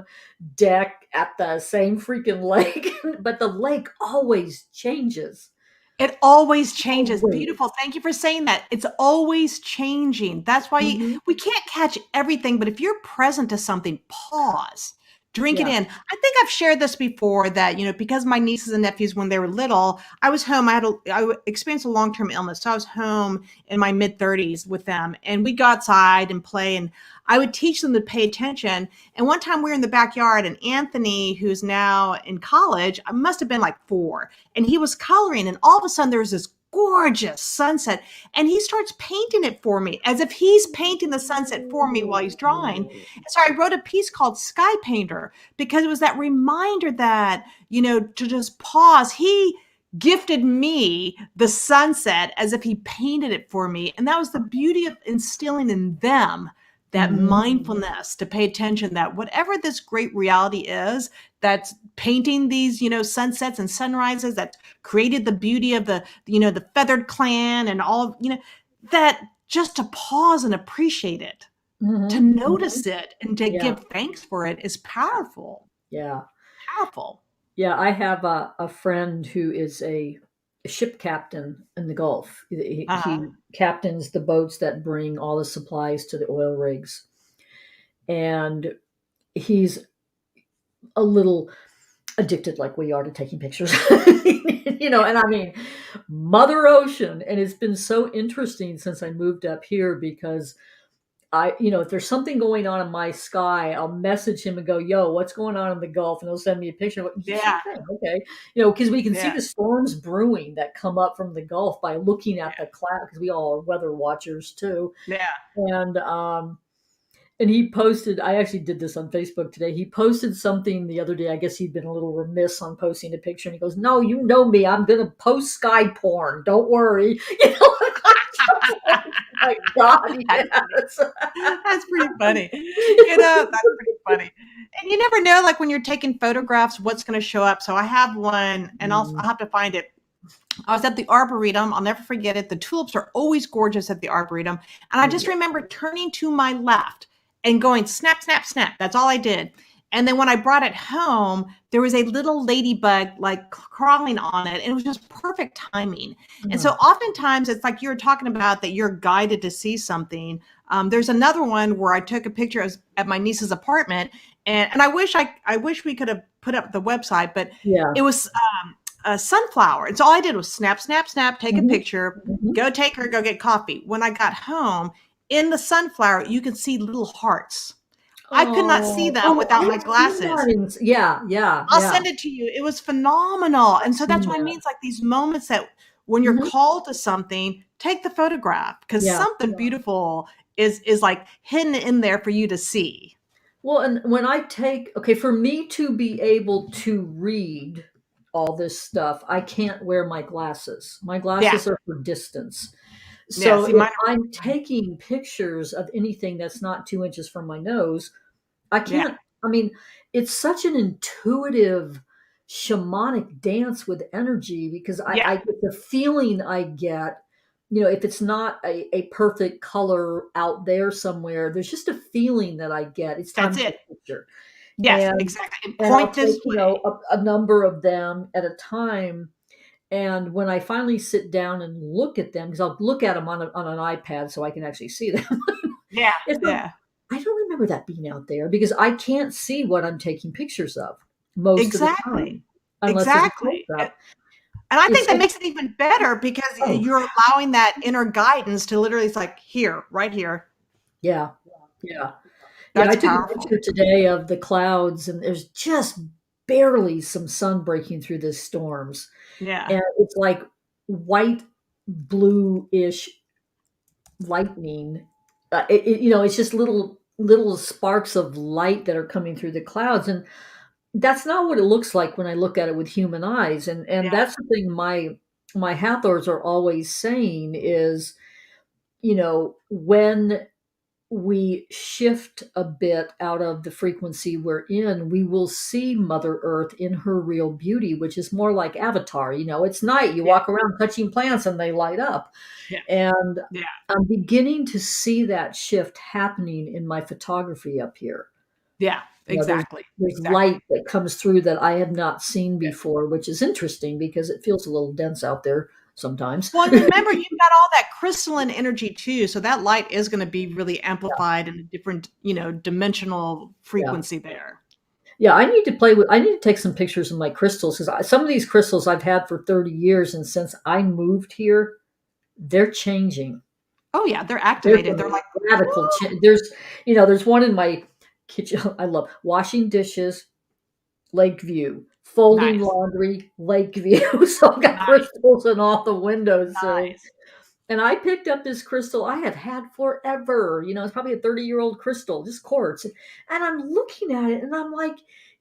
deck at the same freaking lake? But the lake always changes. It always changes. Always. Beautiful. Thank you for saying that. It's always changing. That's why Mhm. we can't catch everything, but if you're present to something, pause, drink it Yeah. in. I think I've shared this before that, because my nieces and nephews, when they were little, I was home. I experienced a long-term illness. So I was home in my mid-30s with them, and we'd go outside and play, and I would teach them to pay attention. And one time we were in the backyard, and Anthony, who's now in college, I must have been like 4, and he was coloring, and all of a sudden there was this gorgeous sunset, and he starts painting it for me as if he's painting the sunset for me while he's drawing. And so I wrote a piece called Sky Painter, because it was that reminder that, to just pause. He gifted me the sunset as if he painted it for me, and that was the beauty of instilling in them that Mhm. mindfulness, to pay attention that whatever this great reality is that's painting these, sunsets and sunrises, that created the beauty of the feathered clan and all, that just to pause and appreciate it, to Mhm. Mhm. notice it and to Yeah. give thanks for it is powerful. Yeah. Powerful. Yeah. I have a friend who is a ship captain in the Gulf. Uh-huh. He captains the boats that bring all the supplies to the oil rigs. And he's a little addicted like we are to taking pictures. And I mean, Mother Ocean. And it's been so interesting since I moved up here because if there's something going on in my sky, I'll message him and go, yo, what's going on in the Gulf? And he'll send me a picture. Same Yeah. thing. Okay. Because we can see Yeah. the storms brewing that come up from the Gulf by looking at Yeah. the cloud, because we all are weather watchers too. Yeah. And he posted, I actually did this on Facebook today. He posted something the other day. I guess he'd been a little remiss on posting a picture. And he goes, no, you know me. I'm going to post sky porn. Don't worry. Oh my God. That's funny. Yes. That's pretty funny. That's pretty funny. And you never know, like when you're taking photographs, what's going to show up. So I have one, and I'll have to find it. I was at the Arboretum. I'll never forget it. The tulips are always gorgeous at the Arboretum. And I just remember turning to my left and going snap, snap, snap. That's all I did. And then when I brought it home, there was a little ladybug like crawling on it. And it was just perfect timing. And so oftentimes it's like you were talking about that you're guided to see something. There's another one where I took a picture at my niece's apartment. And I wish we could have put up the website, but Yeah. it was a sunflower. And so all I did was snap, snap, snap, take a Mhm. picture, go take her, go get coffee. When I got home, in the sunflower, you can see little hearts. I could not see them without my glasses. Yeah, yeah, I'll yeah. send it to you. It was phenomenal. And so that's Seen what it that. means, like these moments that when you're Mhm. called to something, take the photograph, because Yeah. something beautiful is like hidden in there for you to see. Well, and when for me to be able to read all this stuff, I can't wear my glasses. My Yeah. glasses are for distance. Yeah. So See, if mine I'm are. taking pictures of anything that's not 2 inches from my nose, I Yeah. can't. I mean, it's such an intuitive shamanic dance with energy, because Yeah. I get the feeling I get, if it's not a perfect color out there somewhere, there's just a feeling that I get. It's time That's to take it. a picture. Yes, And exactly. And and I'll point take, this way. a number of them at a time. And when I finally sit down and look at them, because I'll look at them on an iPad so I can actually see them. Yeah. It's like, Yeah. I don't remember that being out there, because I can't see what I'm taking pictures of most of the Exactly. time unless there's a Exactly. close up. And I It's think that like, makes it even better because oh, you're allowing that inner guidance to literally, it's like here, right here. yeah, yeah. Yeah, I That's took a powerful. picture today of the clouds, and there's just barely some sun breaking through the storms. Yeah. And it's like white, blue-ish lightning. It's just little sparks of light that are coming through the clouds, and that's not what it looks like when I look at it with human eyes. And Yeah. that's the thing my Hathors are always saying is, when we shift a bit out of the frequency we're in, we will see Mother Earth in her real beauty, which is more like Avatar. It's night, you Yeah. walk around touching plants and they light up. Yeah. And Yeah. I'm beginning to see that shift happening in my photography up here. Yeah. There's Exactly. there's Exactly. light that comes through that I have not seen Yeah. before, which is interesting because it feels a little dense out there. sometimes. Well, and remember, you've got all that crystalline energy too, so that light is going to be really amplified in a different, dimensional Yeah. frequency there. Yeah, I need to take some pictures of my crystals, because some of these crystals I've had for 30 years, and since I moved here, they're changing. Oh yeah, they're There's activated. They're a like, radical change. There's one in my kitchen. I love washing dishes, lake view, folding nice, laundry, lake view. So I've got nice, crystals in all the windows. So, nice. and I picked up this crystal I have had forever. It's probably a 30-year-old crystal, just quartz. And I'm looking at it and I'm like,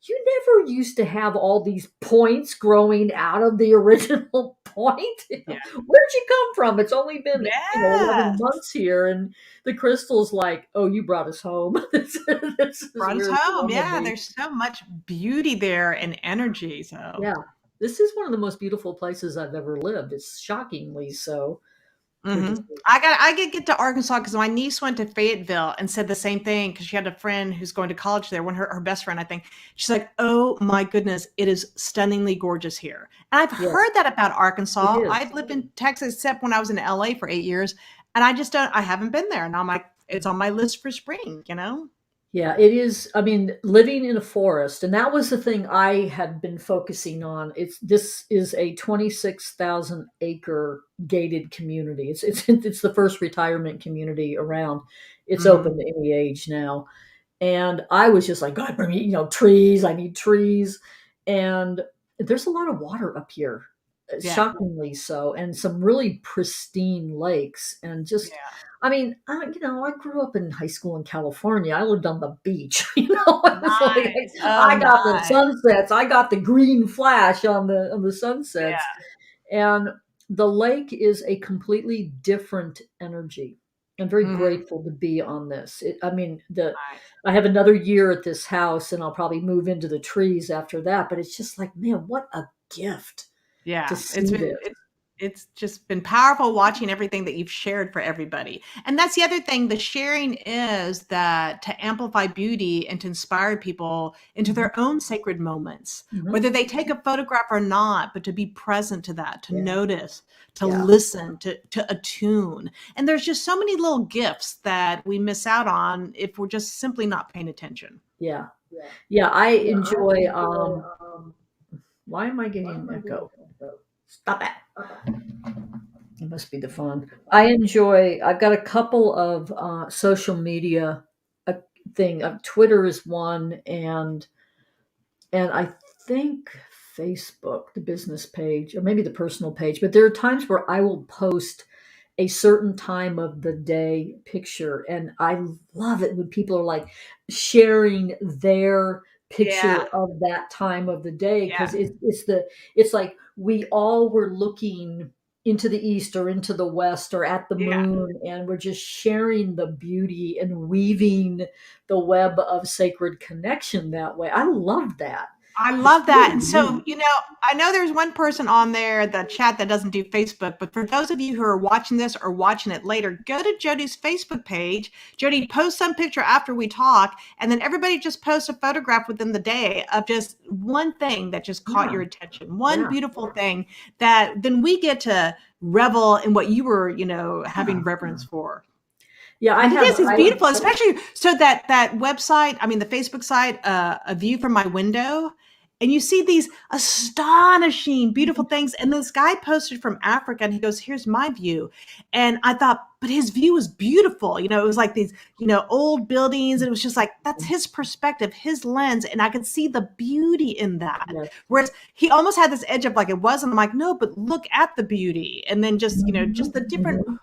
you never used to have all these points growing out of the original point. Yeah. Where'd you come from? It's only been, 11 Yes. months here. And the crystal's like, oh, you brought us home. This is Brought us where it's home. going to Yeah, be. there's so much beauty there and energy. So, Yeah. This is one of the most beautiful places I've ever lived. It's shockingly so. Which is I get to Arkansas because my niece went to Fayetteville and said the same thing because she had a friend who's going to college there. Her best friend, I think. She's like, "Oh my goodness, it is stunningly gorgeous here." And I've Yes, heard that about it Arkansas. is. I've lived in Texas except when I was in LA for 8 years, and I haven't been there. And I'm like, it's on my list for spring. Yeah, it is. I mean, living in a forest, and that was the thing I had been focusing on. This is a 26,000 acre gated community. It's the first retirement community around. It's open to any age now. And I was just like, God, bring me, trees. I need trees. And there's a lot of water up here, Yeah, shockingly so, and some really pristine lakes. And just, yeah, I mean, I grew up in high school in California. I lived on the beach. It was like nice. Oh, I got the nice. sunsets. I got the green flash on the sunsets, Yeah. and the lake is a completely different energy. I'm very hmm grateful to be on this. I mean, Nice. I have another year at this house, and I'll probably move into the trees after that. But it's just like, man, what a gift to Yeah, see this. it's just been powerful watching everything that you've shared for everybody. And that's the other thing, the sharing is that to amplify beauty and to inspire people into Mhm, their own sacred moments, mhm. whether they take a photograph or not, but to be present to that, to Yeah, notice, to yeah, listen, to attune. And there's just so many little gifts that we miss out on if we're just simply not paying attention. yeah, yeah. I enjoy. Why am I getting an echo? Stop it. It must be the phone. I've got a couple of social media uh, Twitter is one, and I think Facebook, the business page, or maybe the personal page. But there are times where I will post a certain time of the day picture, and I love it when people are like sharing their Yeah, picture of that time of the day, yeah, because it's like we all were looking into the east or into the west or at the yeah. moon, and we're just sharing the beauty and weaving the web of sacred connection that way. I love that. I It's love that. really And neat. so, I know there's one person on there, the chat, that doesn't do Facebook, but for those of you who are watching this or watching it later, go to Jodi's Facebook page. Jodi, post some picture after we talk, and then everybody just post a photograph within the day of just one thing that just caught Yeah, your attention, one yeah, beautiful thing that then we get to revel in what you were, yeah, having reverence for. yeah. And it's beautiful, especially so that website, I mean, the Facebook site, a view from my window, and you see these astonishing, beautiful things. And this guy posted from Africa and he goes, here's my view. And I thought, but his view was beautiful. It was like these, old buildings. And it was just like, that's his perspective, his lens. And I could see the beauty in that. Yes. Whereas he almost had this edge of like, it wasn't. I'm like, no, but look at the beauty. And then just the different Mhm.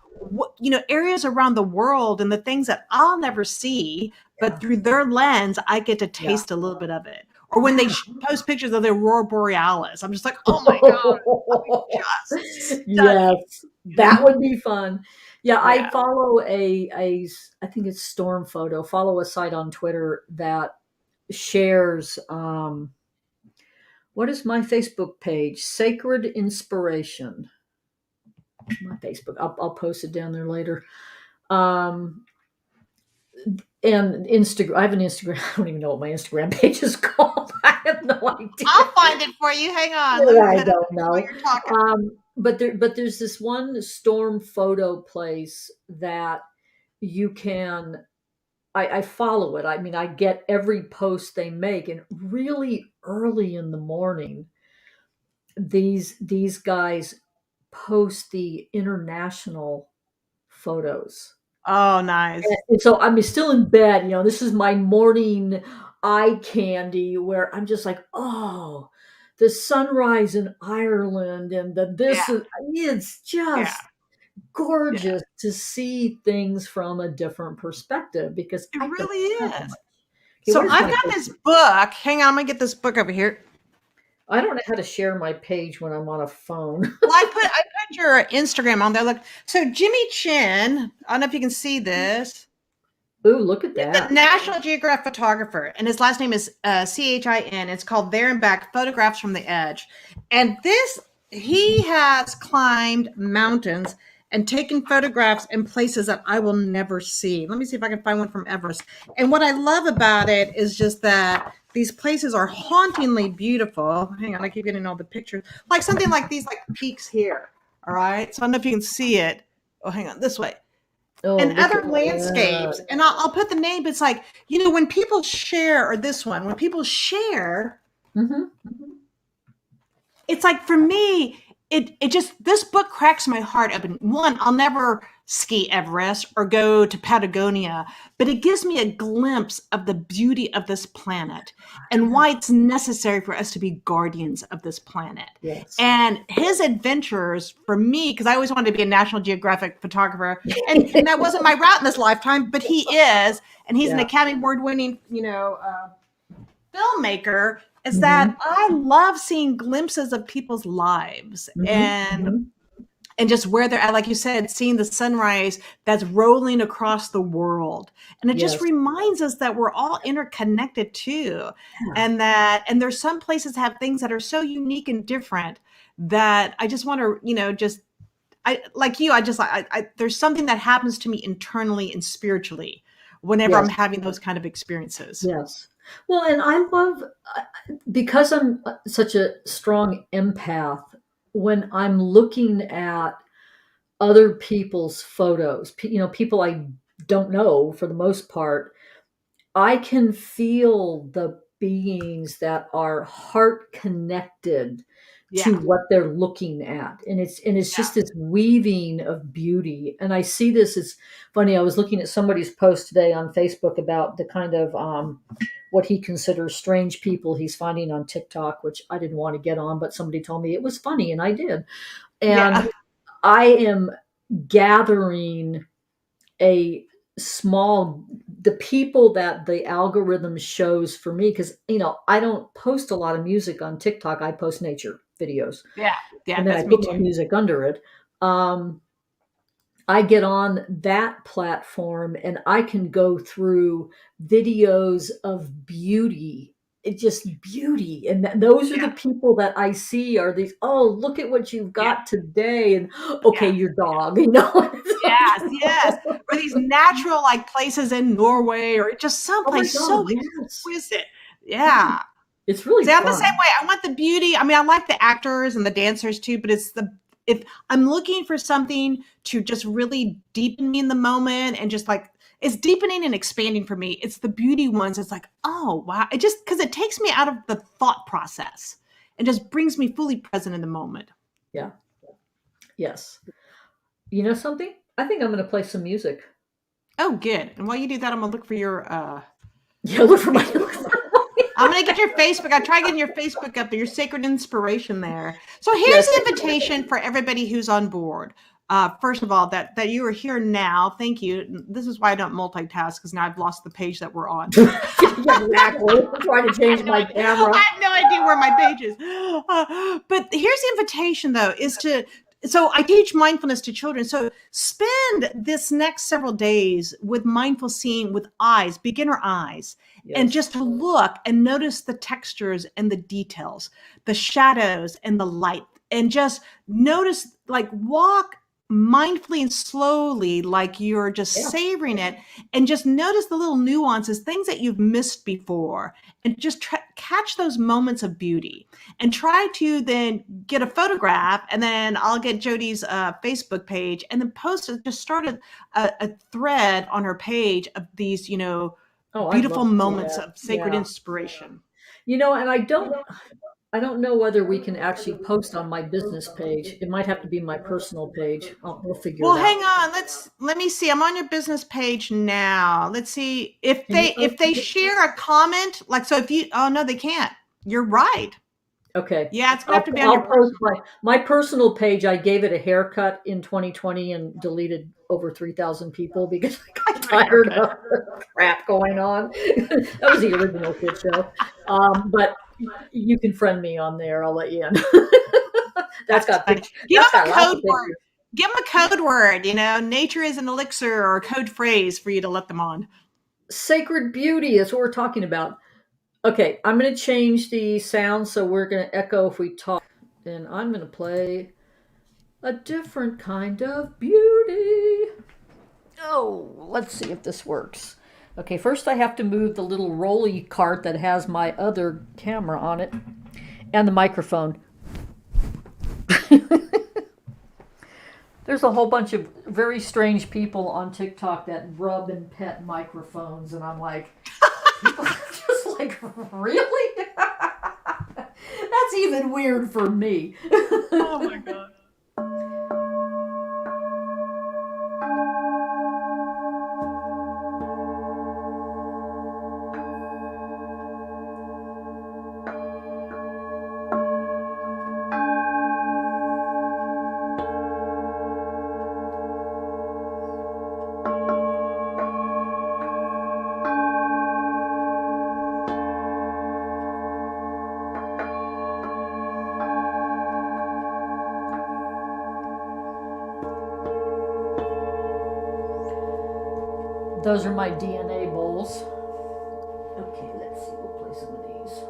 areas around the world and the things that I'll never see, Yeah, but through their lens, I get to yeah, taste a little bit of it. Or when they yeah. post pictures of the aurora borealis, I'm just like, oh my god, just stunning. Yes, that would be fun. Yeah, I Yeah. follow I think it's Storm Photo. Follow a site on Twitter that shares what is my Facebook page? Sacred Inspiration. My Facebook. I'll post it down there later. Um, and Instagram. I have an Instagram. I don't even know what my Instagram page is called. I have no idea. I'll find it for you. Hang on. Let me I put it don't while know. you're talking. but there's this one storm photo place that you can. I follow it. I mean, I get every post they make, and really early in the morning, these guys post the international photos. Oh, nice. And so I'm still in bed, this is my morning eye candy where I'm just like, oh, the sunrise in Ireland and Yeah, it's yeah, just yeah. gorgeous to see things from a different perspective because It I don't really have much. is. Okay, So where's I've my got this page? book. Hang on, I'm gonna get this book over here. I don't know how to share my page when I'm on a phone. Well, I put your Instagram on there. Look, so Jimmy Chin. I don't know if you can see this. Ooh, look at He's a that. National Geographic photographer, and his last name is Chin. It's called There and Back: Photographs from the Edge. And he has climbed mountains and taken photographs in places that I will never see. Let me see if I can find one from Everest. And what I love about it is just that these places are hauntingly beautiful. Hang on, I keep getting all the pictures. Like something like these, like peaks here. All right. So I don't know if you can see it. Oh, hang on, this way Oh, and look other at landscapes. that. And I'll put the name. It's like, when people share, or this one, when people share, Hmm. it's like for me, it just, this book cracks my heart open. One, I'll never ski Everest or go to Patagonia, but it gives me a glimpse of the beauty of this planet and Yeah. why it's necessary for us to be guardians of this planet. Yes. And his adventures for me, because I always wanted to be a National Geographic photographer, and that wasn't my route in this lifetime, but he is, and he's an Yeah. Academy Award winning, filmmaker, is Hmm. that I love seeing glimpses of people's lives Hmm. and just where they're at, like you said, seeing the sunrise that's rolling across the world. And it just Yes. reminds us that we're all interconnected too. Yeah. And there's some places have things that are so unique and different that I just want to, just I like you, I just there's something that happens to me internally and spiritually whenever I'm Yes. having those kind of experiences. Yes. Well, and I love because I'm such a strong empath when I'm looking at other people's photos, people I don't know for the most part, I can feel the beings that are heart connected Yeah. to what they're looking at. And it's just this weaving of beauty. And I see this, it's funny, I was looking at somebody's post today on Facebook about the kind of what he considers strange people he's finding on TikTok, which I didn't want to get on, but somebody told me it was funny and I did. Yeah. And I am gathering a the people that the algorithm shows for me, because I don't post a lot of music on TikTok. I post nature videos Yeah. Yeah. and then I That's me put my too. music under it. I get on that platform and I can go through videos of beauty. It just beauty. And those are Yeah. the people that I see are these, oh, look at what you've Yeah. got today. And okay, Yeah. your dog, It's Yes, yes. like, Or these natural like places in Norway or just oh my someplace God, so yes. exquisite. Yeah. Yeah. It's really See, I'm the same fun. way. I want the beauty. I mean, I like the actors and the dancers too, but if I'm looking for something to just really deepen me in the moment and just like it's deepening and expanding for me. It's the beauty ones. It's like, oh wow. It just because it takes me out of the thought process and just brings me fully present in the moment. Yeah. Yes. You know something? I think I'm going to play some music. Oh, good. And while you do that, I'm gonna look for your Yeah, look for my. Facebook. I'm gonna get your Facebook. I try getting your Facebook up, your sacred inspiration there. So here's Yes. the invitation for everybody who's on board. First of all, that you are here now. Thank you. This is why I don't multitask because now I've lost the page that we're on. Exactly. I'm trying to change my I camera. have no idea where my page is. But here's the invitation, though, is to. So I teach mindfulness to children. So spend this next several days with mindful seeing with eyes, beginner eyes, and Yes. just to look and notice the textures and the details, the shadows and the light, and just notice, like walk mindfully and slowly, like you're just savoring it, and just notice the little nuances, things that you've missed before, and just catch those moments of beauty, and try to then get a photograph, and then I'll get Jodi's Facebook page and then post it, just start a thread on her page of these, beautiful moments of sacred inspiration. And I don't know whether we can actually post on my business page. It might have to be my personal page. We'll figure Well, it out. hang on. Let me see. I'm on your business page now. Let's see if they share a comment. Like, so if you, oh no, they can't. You're right. Okay. Yeah, it's gonna have to be on your personal. My personal page. I gave it a haircut in 2020 and deleted over 3,000 people because I got tired of the crap going on. That was the original shit show. But you can friend me on there. I'll let you in. That's got funny. Give them a code word. Give them a code word. Nature is an elixir, or a code phrase for you to let them on. Sacred beauty is what we're talking about. Okay, I'm going to change the sound so we're going to echo if we talk. And I'm going to play a different kind of beauty. Oh, let's see if this works. Okay, first I have to move the little rolly cart that has my other camera on it and the microphone. There's a whole bunch of very strange people on TikTok that rub and pet microphones, and I'm like, just like, really? That's even weird for me. Oh my God. Those are my DNA bowls. Okay, let's see. We'll play some of these.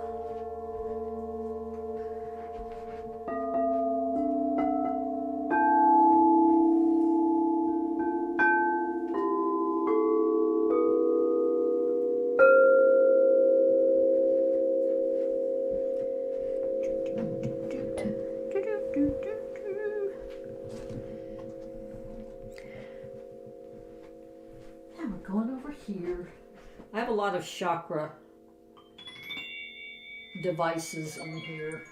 Going over here. I have a lot of chakra devices in here.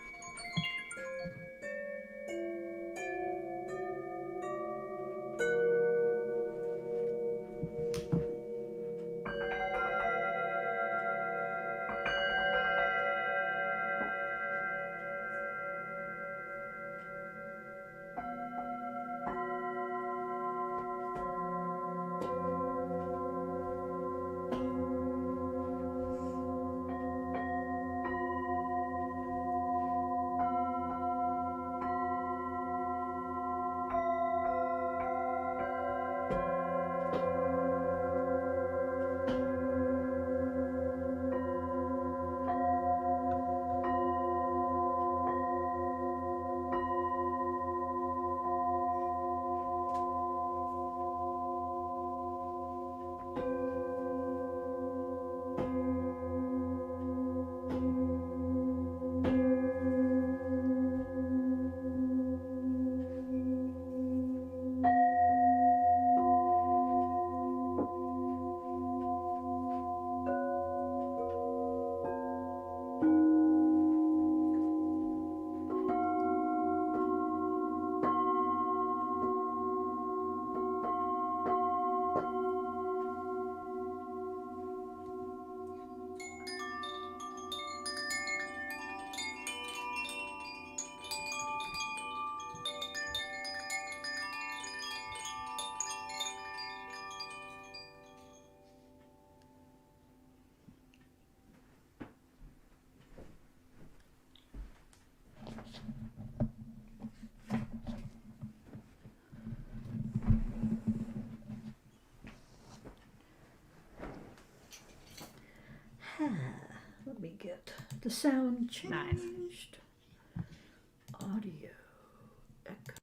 Let me get the sound changed. Nice. Audio. Echo.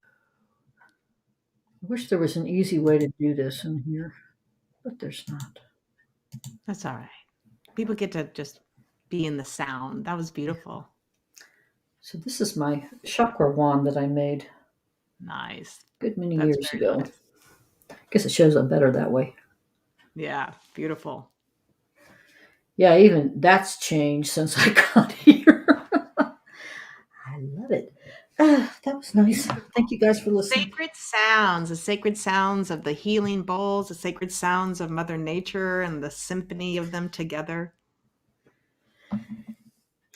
I wish there was an easy way to do this in here, but there's not. That's all right. People get to just be in the sound. That was beautiful. So this is my chakra wand that I made Nice. good many That's years very ago. nice. I guess it shows up better that way. Yeah, beautiful. Yeah, even that's changed since I got here. I love it. That was nice. Thank you guys for listening. The sacred sounds of the healing bowls, the sacred sounds of Mother Nature, and the symphony of them together.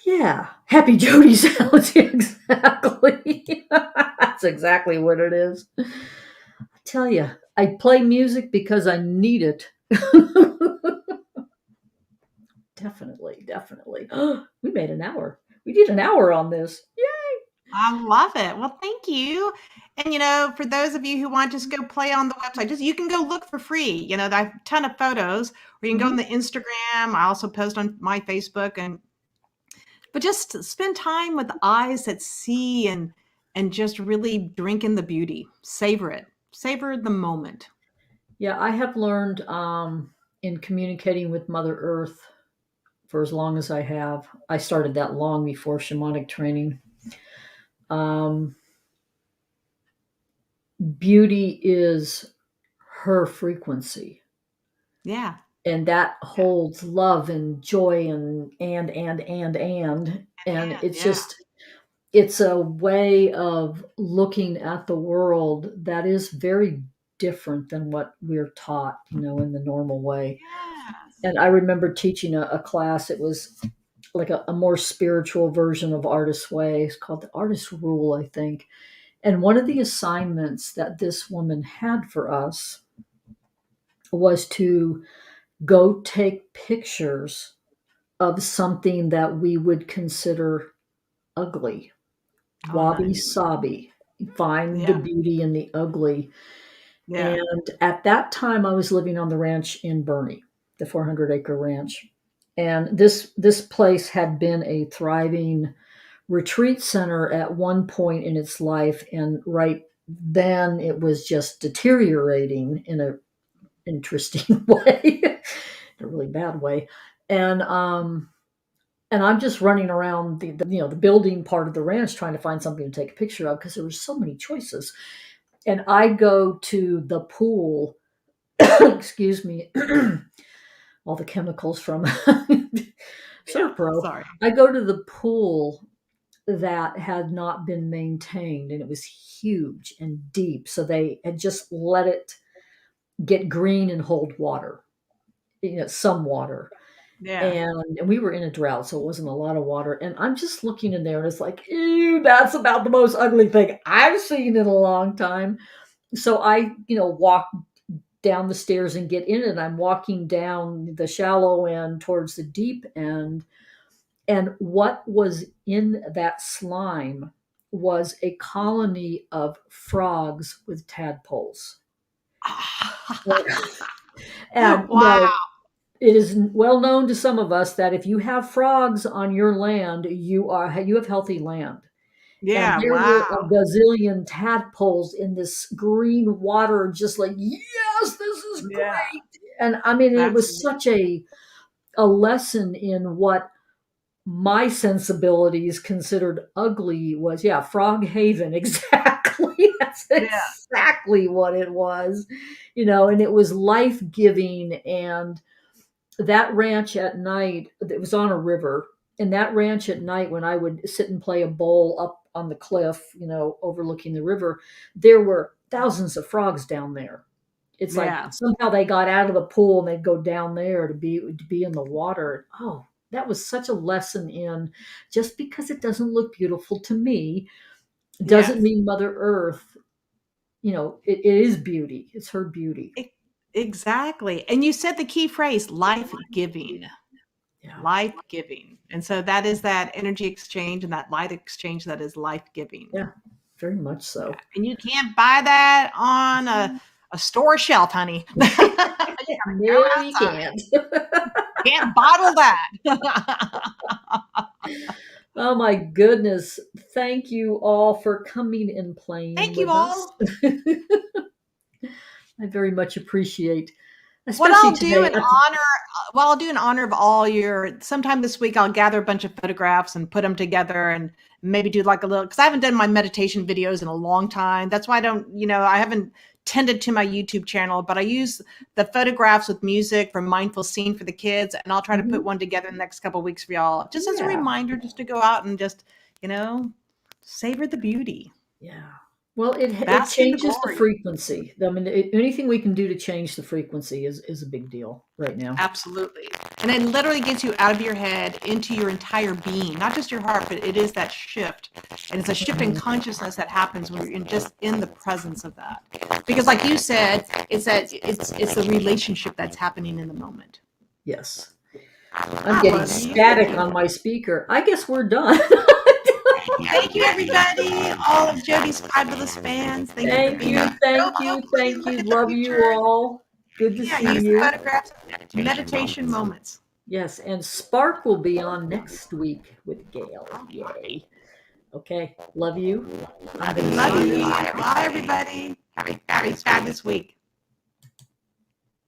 Yeah, happy Jodi sounds. Exactly. That's exactly what it is. I tell you, I play music because I need it. Definitely, definitely. We made an hour. We did an hour on this. Yay! I love it. Well, thank you. And for those of you who want to just go play on the website, just you can go look for free. I have a ton of photos, or you can go on the Instagram. I also post on my Facebook, but just spend time with eyes that see and just really drink in the beauty. Savor it. Savor the moment. Yeah, I have learned in communicating with Mother Earth for as long as I have. I started that long before shamanic training. Beauty is her frequency. Yeah. And that holds love and joy and it's Yeah. just it's a way of looking at the world that is very different than what we're taught, in the normal way. Yes. And I remember teaching a class. It was like a more spiritual version of Artist's Way. It's called the Artist Rule, I think. And one of the assignments that this woman had for us was to go take pictures of something that we would consider ugly. Oh, Wabi nice. sabi. Find the Yeah. beauty in the ugly. Yeah. And at that time, I was living on the ranch in Bernie, the 400-acre ranch. And this place had been a thriving retreat center at one point in its life, and right then it was just deteriorating in a interesting way, in a really bad way. And I'm just running around the building part of the ranch trying to find something to take a picture of because there were so many choices. And I go to the pool, excuse me, all the chemicals from Serpro. Sorry. I go to the pool that had not been maintained, and it was huge and deep. So they had just let it get green and hold water, some water. Yeah. And we were in a drought, so it wasn't a lot of water. And I'm just looking in there, and it's like, ew, that's about the most ugly thing I've seen in a long time. So I, walk down the stairs and get in it. I'm walking down the shallow end towards the deep end. And what was in that slime was a colony of frogs with tadpoles. And Wow. it is well known to some of us that if you have frogs on your land, you have healthy land. And Yeah. there were Wow. a gazillion tadpoles in this green water, just like, yes, this is Yeah. great. And I mean, it That's was such a lesson in what my sensibilities considered ugly was. Yeah, Frog Haven. Exactly. That's yeah. exactly what it was, and it was life giving. And that ranch at night, it was on a river. And that ranch at night, when I would sit and play a bowl up on the cliff, overlooking the river, there were thousands of frogs down there. It's like Yeah. somehow they got out of the pool and they'd go down there to be in the water. Oh, that was such a lesson in just because it doesn't look beautiful to me doesn't Yes. mean Mother Earth, it is beauty. It's her beauty. Exactly. And you said the key phrase, life giving. Yeah. Life giving. And so that is that energy exchange and that light exchange that is life giving. Yeah, very much so. Yeah. And you can't buy that on a store shelf, honey. No, you can't. Can't bottle that. Oh my goodness. Thank you all for coming and playing Thank with you all. us. I very much appreciate. What Especially I'll do today. I'll do in honor of all sometime this week, I'll gather a bunch of photographs and put them together and maybe do like a little, because I haven't done my meditation videos in a long time. That's why I haven't tended to my YouTube channel, but I use the photographs with music from Mindful Scene for the kids. And I'll try to put one together in the next couple of weeks for y'all, just as a reminder, just to go out and just, savor the beauty. Yeah. Well, it Bask in the changes the glory. frequency. I mean, anything we can do to change the frequency is a big deal right now. Absolutely. And it literally gets you out of your head into your entire being, not just your heart, but it is that shift. And it's a shift in consciousness that happens when you're just in the presence of that. Because like you said, it's the relationship that's happening in the moment. Yes. I'm getting static on my speaker. I guess we're done. Thank you, everybody. All of Jodi's fabulous fans. Thank you. Love you all. Good to see use you. Photographs, meditation moments. Yes, and Spark will be on next week with Gail. Yay. Okay. Love you. Love you. Bye, everybody. Have a fabulous week.